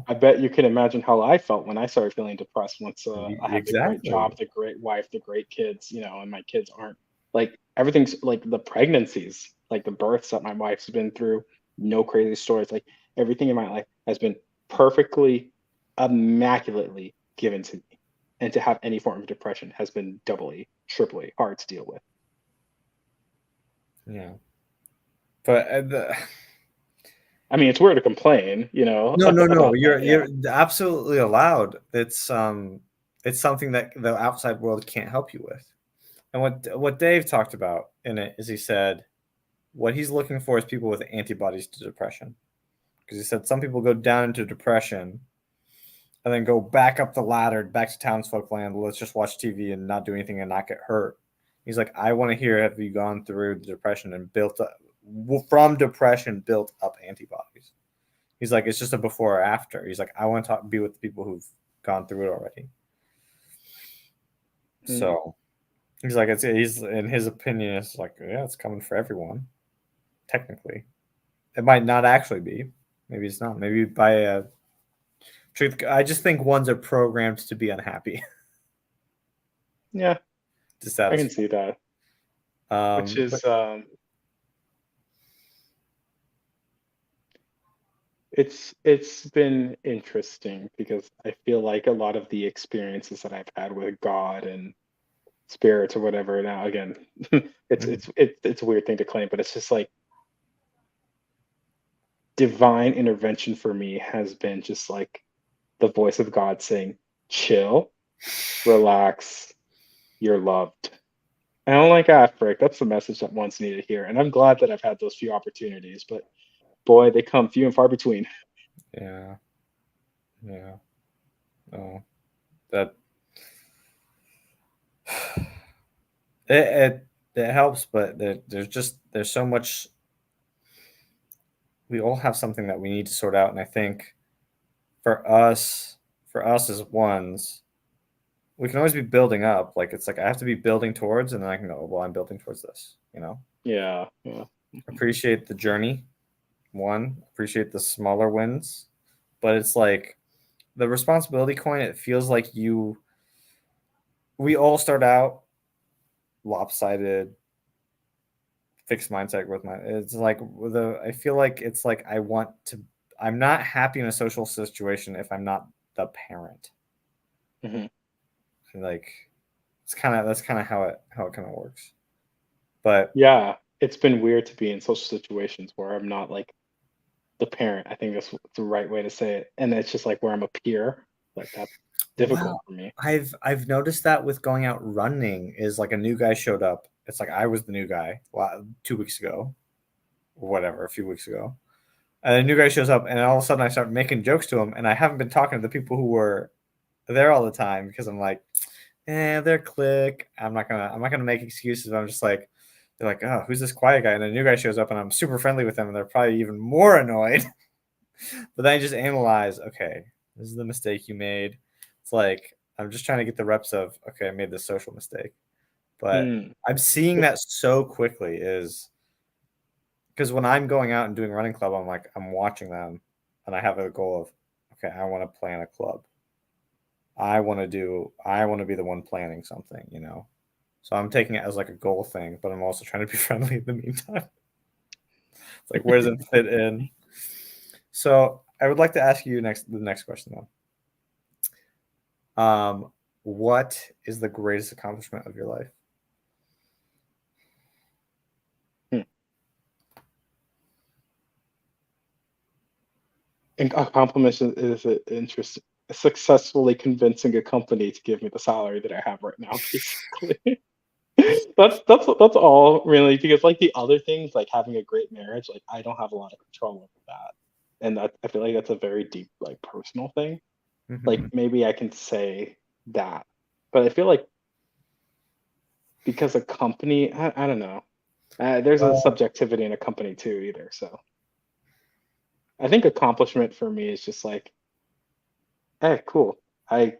[SPEAKER 2] I bet you can imagine how I felt when I started feeling depressed once I had the great
[SPEAKER 1] Exactly.
[SPEAKER 2] job, the great wife, the great kids, and my kids aren't like everything's like the pregnancies, like the births that my wife's been through, no crazy stories. Like everything in my life has been perfectly, immaculately given to me. And to have any form of depression has been doubly, triply hard to deal with.
[SPEAKER 1] Yeah, but
[SPEAKER 2] I mean, it's weird to complain,
[SPEAKER 1] no.
[SPEAKER 2] about
[SPEAKER 1] You're
[SPEAKER 2] that. Yeah.
[SPEAKER 1] absolutely allowed. It's something that the outside world can't help you with. And what Dave talked about in it is he said what he's looking for is people with antibodies to depression, because he said some people go down into depression and then go back up the ladder, back to townsfolk land. Let's just watch TV and not do anything and not get hurt. He's like, I want to hear, have you gone through the depression and built up from depression, built up antibodies? He's like, it's just a before or after. He's like, I want to be with the people who've gone through it already.
[SPEAKER 2] Mm.
[SPEAKER 1] So he's like, he's in his opinion, it's like, yeah, it's coming for everyone. Technically, it might not actually be. Maybe it's not. Maybe by a truth. I just think ones are programmed to be unhappy,
[SPEAKER 2] Yeah,
[SPEAKER 1] to
[SPEAKER 2] I can
[SPEAKER 1] satisfy.
[SPEAKER 2] see that. Which
[SPEAKER 1] But
[SPEAKER 2] is it's been interesting because I feel like a lot of the experiences that I've had with God and spirits or whatever. Now, again, it's a weird thing to claim, but it's just like divine intervention for me has been just like the voice of God saying, "Chill, relax, you're loved." And I'm like, ah, frick, that's the message that one's needed here. And I'm glad that I've had those few opportunities, but boy, they come few and far between.
[SPEAKER 1] yeah, yeah. Oh, that it helps, but there's so much. We all have something that we need to sort out, and I think for us, as ones, we can always be building up. Like it's like I have to be building towards, and then I can go, well, I'm building towards this.
[SPEAKER 2] Yeah, yeah.
[SPEAKER 1] Appreciate the journey. One, appreciate the smaller wins, but it's like the responsibility coin. It feels like we all start out lopsided, fixed mindset with my. It's like I feel like it's like I'm not happy in a social situation if I'm not the parent.
[SPEAKER 2] Hmm.
[SPEAKER 1] Like that's kind of how it kind of works. But
[SPEAKER 2] Yeah, it's been weird to be in social situations where I'm not like the parent. I think that's the right way to say it. And it's just like where I'm a peer. Like that's difficult
[SPEAKER 1] well,
[SPEAKER 2] for me.
[SPEAKER 1] I've noticed that with going out running is like a new guy showed up. It's like I was the new guy 2 weeks ago or whatever, a few weeks ago. And a new guy shows up, and all of a sudden I start making jokes to him, and I haven't been talking to the people who were there all the time because I'm like, they're click. I'm not gonna make excuses. I'm just like, they're like, oh, who's this quiet guy? And a new guy shows up, and I'm super friendly with them, and they're probably even more annoyed. But then I just analyze, okay, this is the mistake you made. It's like I'm just trying to get the reps of, okay, I made this social mistake. But
[SPEAKER 2] Mm.
[SPEAKER 1] I'm seeing that so quickly is because when I'm going out and doing running club, I'm watching them, and I have a goal of, okay, I want to plan a club. I want to be the one planning something. So I'm taking it as like a goal thing, but I'm also trying to be friendly in the meantime. It's like, where does it fit in? So I would like to ask you the next question though. What is the greatest accomplishment of your life?
[SPEAKER 2] Hmm. And a compliment is it interesting. Successfully convincing a company to give me the salary that I have right now, basically. That's all really because like the other things like having a great marriage like I don't have a lot of control over that and that I feel like that's a very deep like personal thing like
[SPEAKER 1] Mm-hmm.
[SPEAKER 2] maybe I can say that but I feel like because a company I don't know there's a
[SPEAKER 1] Uh,
[SPEAKER 2] subjectivity in a company too either so I think accomplishment for me is just like hey cool I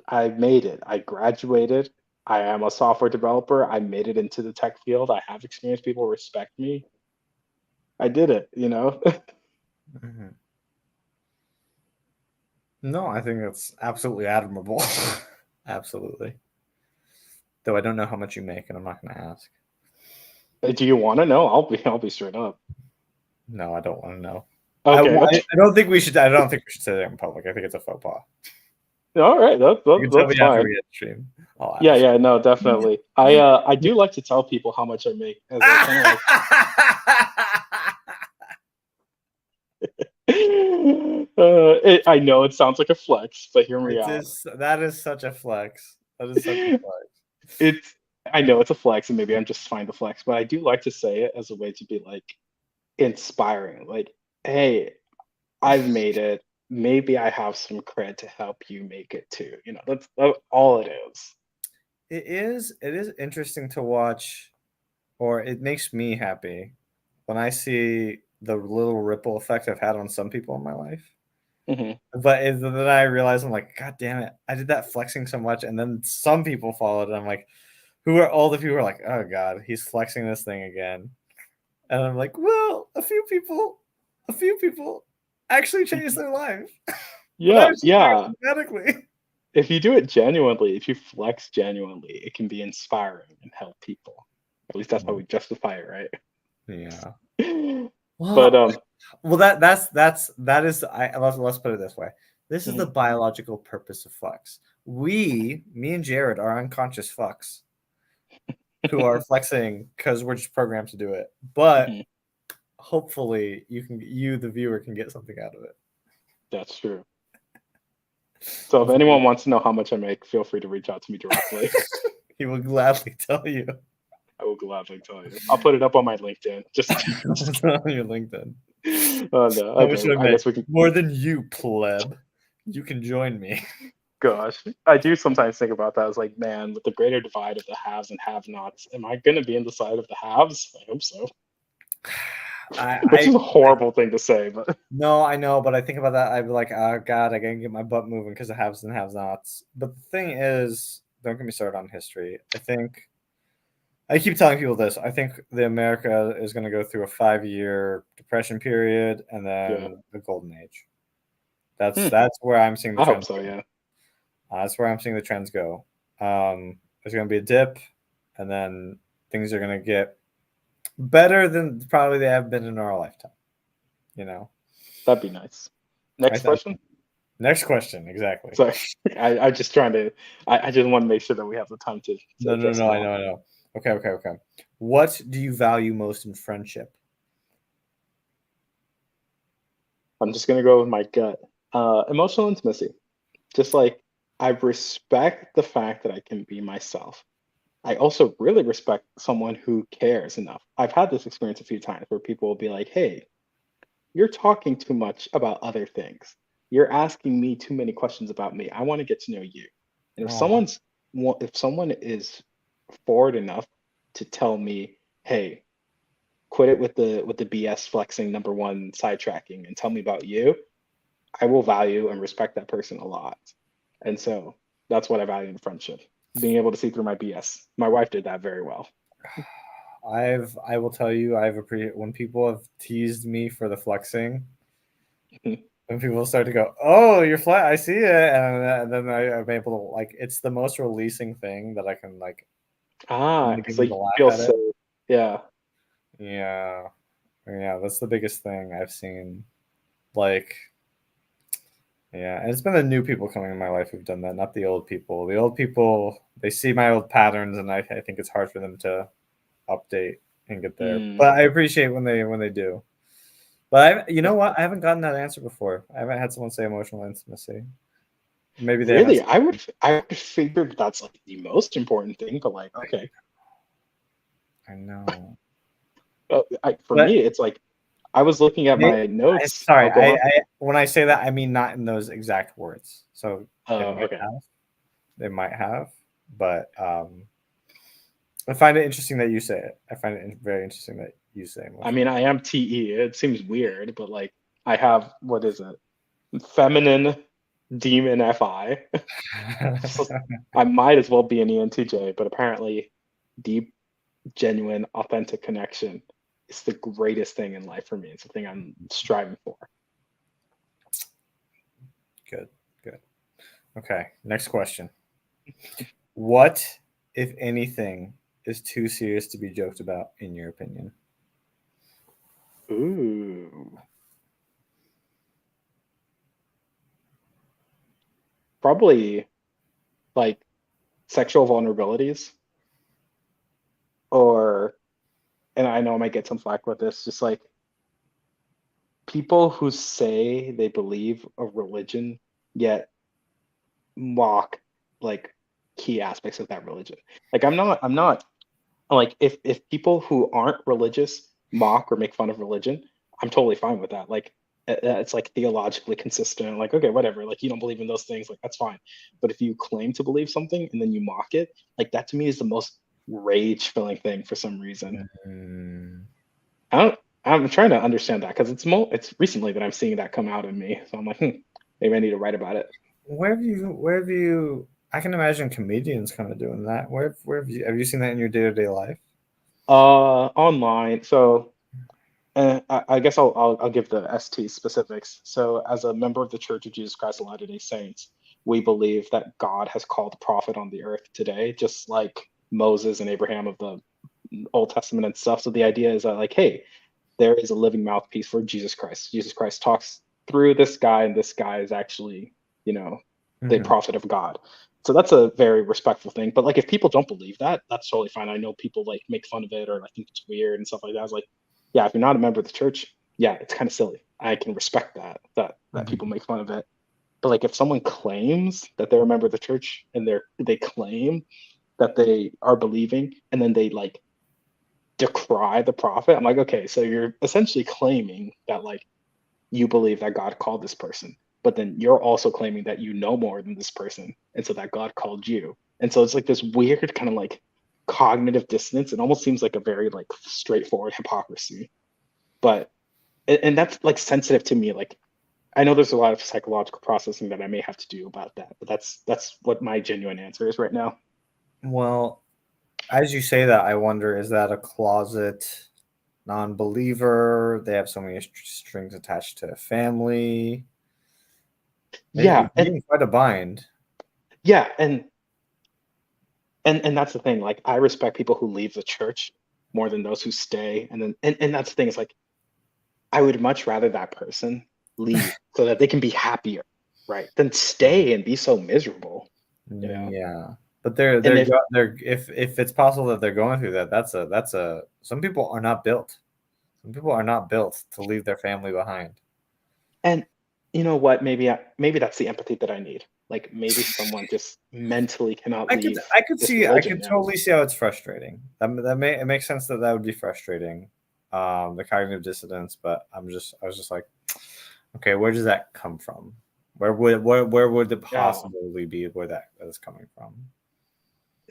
[SPEAKER 2] I made it I graduated I am a software developer I made it into the tech field I have experience people respect me I did it.
[SPEAKER 1] mhm. No, I think that's absolutely admirable. Absolutely. Though I don't know how much you make, and I'm not going to ask.
[SPEAKER 2] Do you want to know? I'll be straight up.
[SPEAKER 1] No, I don't want to know.
[SPEAKER 2] Okay, okay.
[SPEAKER 1] I don't think we should. I don't think we should say that in public. I think it's a faux pas.
[SPEAKER 2] All right,
[SPEAKER 1] You can tell
[SPEAKER 2] that's
[SPEAKER 1] me after
[SPEAKER 2] fine.
[SPEAKER 1] we end stream. I'll
[SPEAKER 2] Yeah,
[SPEAKER 1] ask.
[SPEAKER 2] yeah, no, definitely. I do like to tell people how much I make, as I kind of like. I know it sounds like a flex, but hear me
[SPEAKER 1] It
[SPEAKER 2] out.
[SPEAKER 1] is that is such a flex. That is such a flex.
[SPEAKER 2] It's I know it's a flex, and maybe I'm just fine to flex, but I do like to say it as a way to be like inspiring. Like, hey, I've made it. Maybe I have some cred to help you make it too. That's all it is.
[SPEAKER 1] It is interesting to watch, or it makes me happy when I see the little ripple effect I've had on some people in my life.
[SPEAKER 2] Hmm.
[SPEAKER 1] Then I realize I'm like, God damn it, I did that flexing so much, and then some people followed, and I'm like, who are all the people who are like, oh God, he's flexing this thing again, and I'm like, well, a few people actually changed their life, but I
[SPEAKER 2] Yeah,
[SPEAKER 1] was just doing
[SPEAKER 2] yeah.
[SPEAKER 1] it pathetically.
[SPEAKER 2] If you do it genuinely, if you flex genuinely, it can be inspiring and help people. At least that's how we justify it, right?
[SPEAKER 1] Yeah.
[SPEAKER 2] But
[SPEAKER 1] Well, that is let's put it this way. This is the
[SPEAKER 2] mhm,
[SPEAKER 1] biological purpose of flex. Me and Jared are unconscious fucks who are flexing because we're just programmed to do it. But
[SPEAKER 2] mhm,
[SPEAKER 1] hopefully you the viewer can get something out of it.
[SPEAKER 2] that's true. So if
[SPEAKER 1] Hopefully
[SPEAKER 2] anyone wants to know how much I make, feel free to reach out to me directly.
[SPEAKER 1] he will gladly tell you.
[SPEAKER 2] I will gladly tell you. I'll put it up on my LinkedIn. Just
[SPEAKER 1] On your LinkedIn.
[SPEAKER 2] oh no.
[SPEAKER 1] How much
[SPEAKER 2] Okay,
[SPEAKER 1] should I
[SPEAKER 2] I
[SPEAKER 1] make?
[SPEAKER 2] guess we can.
[SPEAKER 1] More than you, pleb. You can join me.
[SPEAKER 2] Gosh, I do sometimes think about that. It's like, man, with the greater divide of the haves and have-nots, am I going to be in the side of the haves? I hope so. Which is a
[SPEAKER 1] I
[SPEAKER 2] horrible thing to say, but
[SPEAKER 1] no, I know, but I think about that. I'd be like, oh God, I gotta get my butt moving because of haves and have nots. But the thing is, don't get me started on history. I keep telling people this. I think the America is going to go through a 5-year depression period and
[SPEAKER 2] yeah.
[SPEAKER 1] then the golden age. That's
[SPEAKER 2] Hmm,
[SPEAKER 1] that's where I'm seeing the
[SPEAKER 2] I hope
[SPEAKER 1] trends
[SPEAKER 2] so.
[SPEAKER 1] go.
[SPEAKER 2] Yeah.
[SPEAKER 1] That's where I'm seeing the trends go. There's going to be a dip, and then things are going to get better than probably they have been in our lifetime. You know,
[SPEAKER 2] That'd be nice.
[SPEAKER 1] I,
[SPEAKER 2] Next
[SPEAKER 1] I
[SPEAKER 2] question.
[SPEAKER 1] next question exactly.
[SPEAKER 2] Sorry, I'm just trying to. I just want to make sure that we have the time to
[SPEAKER 1] No, no,
[SPEAKER 2] address
[SPEAKER 1] no.
[SPEAKER 2] them
[SPEAKER 1] I
[SPEAKER 2] all.
[SPEAKER 1] know, I know. Okay, okay, okay. What do you value most in friendship?
[SPEAKER 2] I'm just gonna go with my gut. Emotional intimacy. Just like I respect the fact that I can be myself. I also really respect someone who cares enough. I've had this experience a few times where people will be like, "Hey, you're talking too much about other things. You're asking me too many questions about me. I want to get to know you." And
[SPEAKER 1] Oh,
[SPEAKER 2] if someone is forward enough to tell me, "Hey, quit it with the BS flexing number one sidetracking and tell me about you," I will value and respect that person a lot. And so that's what I value in friendship. Being able to see through my BS. My wife did that very well.
[SPEAKER 1] I will tell you, when people have teased me for the flexing, when people start to go, "Oh, you're flat, I see it," and then I'm able to like, it's the most releasing thing that I can like,
[SPEAKER 2] Ah,
[SPEAKER 1] get
[SPEAKER 2] because
[SPEAKER 1] me to
[SPEAKER 2] like
[SPEAKER 1] laugh
[SPEAKER 2] feel
[SPEAKER 1] at it.
[SPEAKER 2] safe. Yeah.
[SPEAKER 1] Yeah, yeah, that's the biggest thing I've seen. Like, yeah, and it's been the new people coming in my life who've done that, not the old people. The old people, they see my old patterns, and I think it's hard for them to update and get there.
[SPEAKER 2] Mm.
[SPEAKER 1] But I appreciate when they do. But you know what? I haven't gotten that answer before. I haven't had someone say emotional intimacy. Maybe they haven't.
[SPEAKER 2] Really, I would figure that's like the most important thing, but like, okay.
[SPEAKER 1] I know,
[SPEAKER 2] For
[SPEAKER 1] but
[SPEAKER 2] me, it's like I was looking at my notes.
[SPEAKER 1] sorry.
[SPEAKER 2] I'll go on.
[SPEAKER 1] I when I say that, I mean not in those exact words. So
[SPEAKER 2] Oh, okay.
[SPEAKER 1] they might have, but I find it interesting that you say it. I find it very interesting that you say
[SPEAKER 2] I mean,
[SPEAKER 1] emotional.
[SPEAKER 2] I am TE. It seems weird, but like I have what is it? Feminine demon FI. So I might as well be an ENTJ, but apparently deep, genuine, authentic connection is the greatest thing in life for me. It's the thing I'm striving for.
[SPEAKER 1] Good, good. Okay, next question. What, if anything, is too serious to be joked about, in your opinion?
[SPEAKER 2] Ooh. Probably like sexual vulnerabilities, or, and I know I might get some flack with this, just like people who say they believe a religion yet mock like key aspects of that religion. Like I'm not like, if people who aren't religious mock or make fun of religion, I'm totally fine with that. Like it's like theologically consistent. Like, okay, whatever. Like, you don't believe in those things, like that's fine. But if you claim to believe something and then you mock it, like that to me is the most rage filling thing for some reason.
[SPEAKER 1] Mm.
[SPEAKER 2] I don't. I'm trying to understand that because it's recently that I'm seeing that come out in me. So I'm like, maybe I need to write about it.
[SPEAKER 1] Where have you I can imagine comedians kind of doing that. Where have you seen that in your day-to-day life?
[SPEAKER 2] Online. So I guess I'll give the ST specifics. So, as a member of the Church of Jesus Christ of Latter-day Saints, we believe that God has called a prophet on the earth today, just like Moses and Abraham of the Old Testament and stuff. So the idea is that, like, hey, there is a living mouthpiece for Jesus Christ. Jesus Christ talks through this guy, and this guy is actually, you know, the
[SPEAKER 1] Hmm.
[SPEAKER 2] prophet of God. So that's a very respectful thing. But like, if people don't believe that, that's totally fine. I know people like make fun of it or like think it's weird and stuff like that. I was like, yeah, if you're not a member of the church, yeah, it's kind of silly. I can respect that people
[SPEAKER 1] Hmm.
[SPEAKER 2] make fun of it. But like, if someone claims that they're a member of the church and they claim that they are believing, and then they like decry the prophet, I'm like, okay, so you're essentially claiming that like you believe that God called this person, but then you're also claiming that you know more than this person, and so that God called you. And so it's like this weird kind of like cognitive dissonance. It almost seems like a very like straightforward hypocrisy, but and that's like sensitive to me. Like, I know there's a lot of psychological processing that I may have to do about that, but that's what my genuine answer is right now.
[SPEAKER 1] Well, as you say that, I wonder, is that a closet non-believer? They have so many strings attached to family. Maybe
[SPEAKER 2] Yeah,
[SPEAKER 1] be in quite a bind.
[SPEAKER 2] yeah, and that's the thing. Like, I respect people who leave the church more than those who stay. And then and that's the thing. It's like, I would much rather that person leave so that they can be happier, right? Than stay and be so miserable, you know?
[SPEAKER 1] Yeah, but they're
[SPEAKER 2] And
[SPEAKER 1] they're
[SPEAKER 2] if
[SPEAKER 1] go- they're if it's possible that they're going through that, that's a some people are not built. Some people are not built to leave their family behind.
[SPEAKER 2] and you know what? Maybe that's the empathy that I need. Like, maybe someone just mentally cannot
[SPEAKER 1] I could
[SPEAKER 2] leave
[SPEAKER 1] I could
[SPEAKER 2] this
[SPEAKER 1] see I
[SPEAKER 2] religion.
[SPEAKER 1] could
[SPEAKER 2] Yeah.
[SPEAKER 1] totally see how it's frustrating. It makes sense that that would be frustrating, the cognitive dissonance. But I was just like, okay, where does that come from? Where would it
[SPEAKER 2] Yeah.
[SPEAKER 1] possibly be where that is coming from?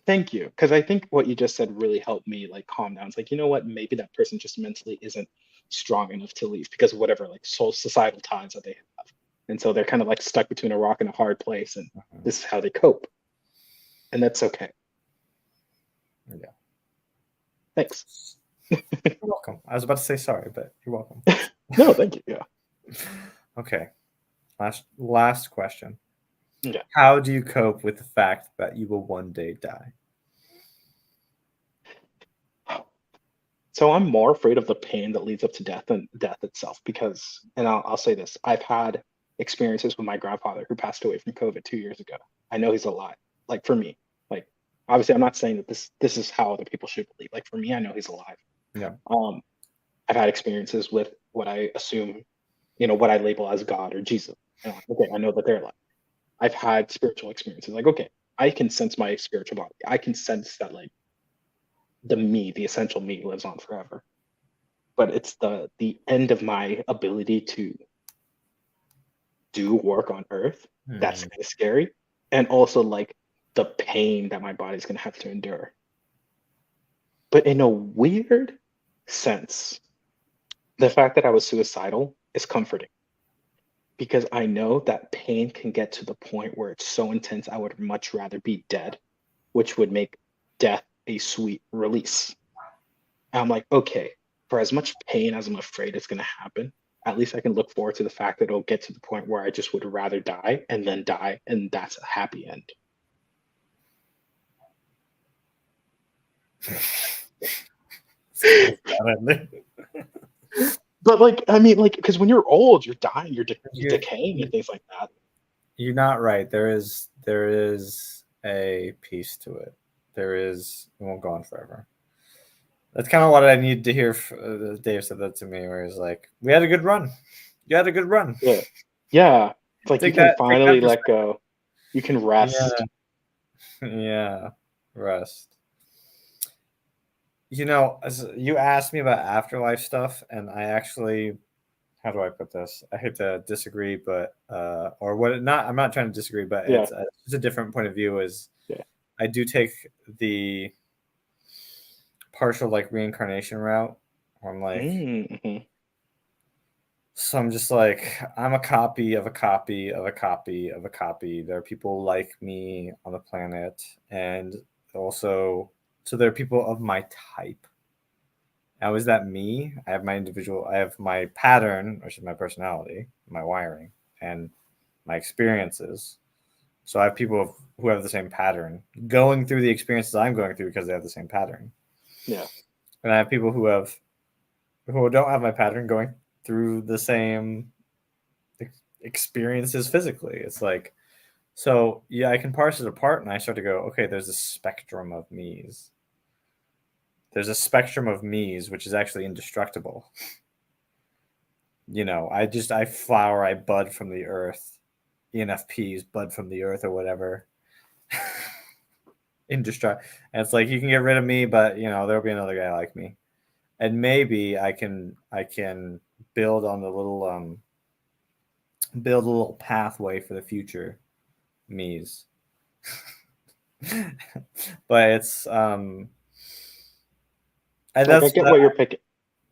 [SPEAKER 2] Thank you. Because I think what you just said really helped me like calm down. It's like, you know what? Maybe that person just mentally isn't strong enough to leave because of whatever like societal ties that they have. And so they're kind of like stuck between a rock and a hard place. And
[SPEAKER 1] Mhm.
[SPEAKER 2] this is how they cope. And that's okay.
[SPEAKER 1] Yeah,
[SPEAKER 2] Thanks.
[SPEAKER 1] you're welcome. I was about to say sorry, but you're welcome.
[SPEAKER 2] No, thank you. Yeah.
[SPEAKER 1] Okay, last question.
[SPEAKER 2] Yeah.
[SPEAKER 1] How do you cope with the fact that you will one day die?
[SPEAKER 2] So I'm more afraid of the pain that leads up to death than death itself because, and I'll say this, I've had experiences with my grandfather who passed away from COVID 2 years ago. I know he's alive. Like, for me, like, obviously I'm not saying that this is how other people should believe. Like, for me, I know he's alive.
[SPEAKER 1] Yeah.
[SPEAKER 2] Um, I've had experiences with what I assume, what I label as God or Jesus. And I'm like, okay, I know that they're alive. I've had spiritual experiences. Like, okay, I can sense my spiritual body. I can sense that like the essential me lives on forever. But it's the end of my ability to do work on earth that's
[SPEAKER 1] Mm.
[SPEAKER 2] kind of scary. And also like the pain that my body's gonna have to endure. But in a weird sense, the fact that I was suicidal is comforting because I know that pain can get to the point where it's so intense I would much rather be dead, which would make death a sweet release. And I'm like, okay, for as much pain as I'm afraid is going to happen, at least I can look forward to the fact that it'll get to the point where I just would rather die, and that's a happy end.
[SPEAKER 1] That's not ending.
[SPEAKER 2] But like, I mean, like, because when you're old, you're dying, you're
[SPEAKER 1] You,
[SPEAKER 2] decaying and
[SPEAKER 1] you,
[SPEAKER 2] things like that.
[SPEAKER 1] You're not right. There is a piece to it. There is. It won't go on forever. That's kind of what I need to hear. Dave said that to me, where he's like, "We had a good run. You had a good run.
[SPEAKER 2] Yeah. Yeah. It's like you
[SPEAKER 1] Take
[SPEAKER 2] can
[SPEAKER 1] that
[SPEAKER 2] finally let
[SPEAKER 1] perspective."
[SPEAKER 2] go. You can
[SPEAKER 1] Yeah,
[SPEAKER 2] rest.
[SPEAKER 1] yeah. Rest. You asked me about afterlife stuff, and I actually, how do I put this? I hate to disagree, but or what? Not. I'm not trying to disagree, but
[SPEAKER 2] Yeah.
[SPEAKER 1] it's a different point of view. Is
[SPEAKER 2] Yeah.
[SPEAKER 1] I do take the partial like reincarnation route. Where I'm like,
[SPEAKER 2] Mm-hmm.
[SPEAKER 1] so I'm just like, I'm a copy of a copy of a copy of a copy. There are people like me on the planet, and also, so there are people of my type. Now, is that me? I have my individual, I have my pattern, which is my personality, my wiring, and my experiences. So I have people who have the same pattern going through the experiences I'm going through because they have the same pattern.
[SPEAKER 2] Yeah.
[SPEAKER 1] And I have people who don't have my pattern going through the same experiences physically. It's like, so yeah, I can parse it apart and I start to go, okay, there's a spectrum of me's. There's a spectrum of me's, which is actually indestructible. I flower, I bud from the earth. ENFPs bud from the earth or whatever. Indestructible. And it's like you can get rid of me, but there'll be another guy like me. And maybe I can build on the little build a little pathway for the future me's. But it's and
[SPEAKER 2] Like I
[SPEAKER 1] that's
[SPEAKER 2] get what you're picking.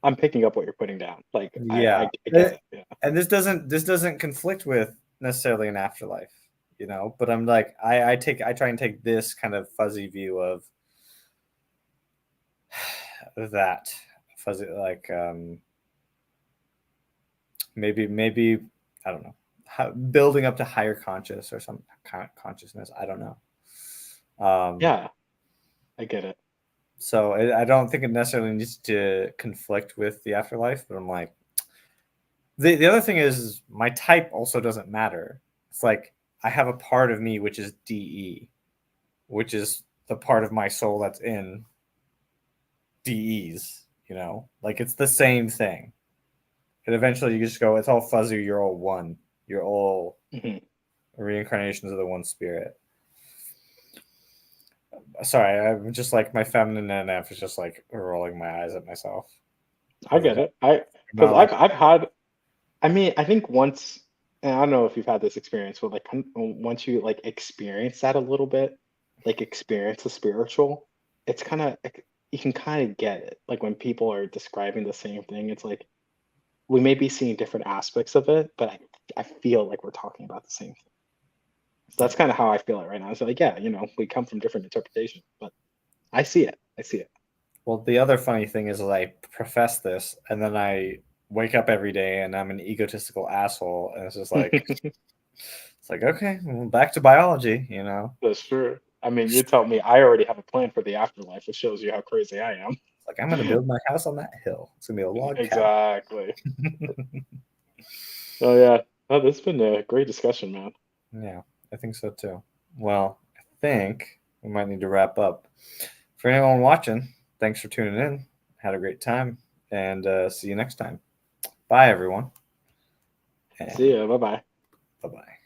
[SPEAKER 2] I'm picking up what you're putting down. Like
[SPEAKER 1] yeah.
[SPEAKER 2] I get it. Yeah.
[SPEAKER 1] And this doesn't conflict with necessarily an afterlife, but I'm like, I try and take this kind of fuzzy view of that fuzzy, like maybe I don't know, building up to higher conscious or some kind of consciousness. I don't know.
[SPEAKER 2] Yeah. I get it.
[SPEAKER 1] So I don't think it necessarily needs to conflict with the afterlife, but I'm like, the other thing is my type also doesn't matter. It's like I have a part of me which is DE, which is the part of my soul that's in DEs, like it's the same thing. And eventually you just go, it's all fuzzy, you're all one. You're all
[SPEAKER 2] Hmm.
[SPEAKER 1] reincarnations of the one spirit. Sorry, I'm just like my feminine NF is just like rolling my eyes at myself
[SPEAKER 2] I
[SPEAKER 1] as I'm
[SPEAKER 2] get
[SPEAKER 1] talking
[SPEAKER 2] it. Because
[SPEAKER 1] about like,
[SPEAKER 2] I've had. I mean, I think once, and I don't know if you've had this experience, but like once you like experience that a little bit, like experience the spiritual, it's kind of you can kind of get it. Like when people are describing the same thing, it's like we may be seeing different aspects of it, but I feel like we're talking about the same thing. So that's
[SPEAKER 1] yeah.
[SPEAKER 2] kind of how I feel it right now. So like, yeah, we come from different interpretations, but I see it. I see it.
[SPEAKER 1] Well, the other funny thing is I profess this, and then I wake up every day and I'm an egotistical asshole, and it's just like, it's like, okay, well, back to biology.
[SPEAKER 2] That's true. I mean, you tell me I already have a plan for the afterlife. It shows you how crazy I am.
[SPEAKER 1] It's like I'm gonna build my house on that hill. It's gonna be a log cabin.
[SPEAKER 2] Exactly. Oh yeah. Oh, this has been a great discussion, man.
[SPEAKER 1] Yeah, I think so too. Well, I think we might need to wrap up. For anyone watching, thanks for tuning in. Had a great time, and see you next time. Bye, everyone.
[SPEAKER 2] See
[SPEAKER 1] And
[SPEAKER 2] ya. Bye bye.
[SPEAKER 1] bye bye.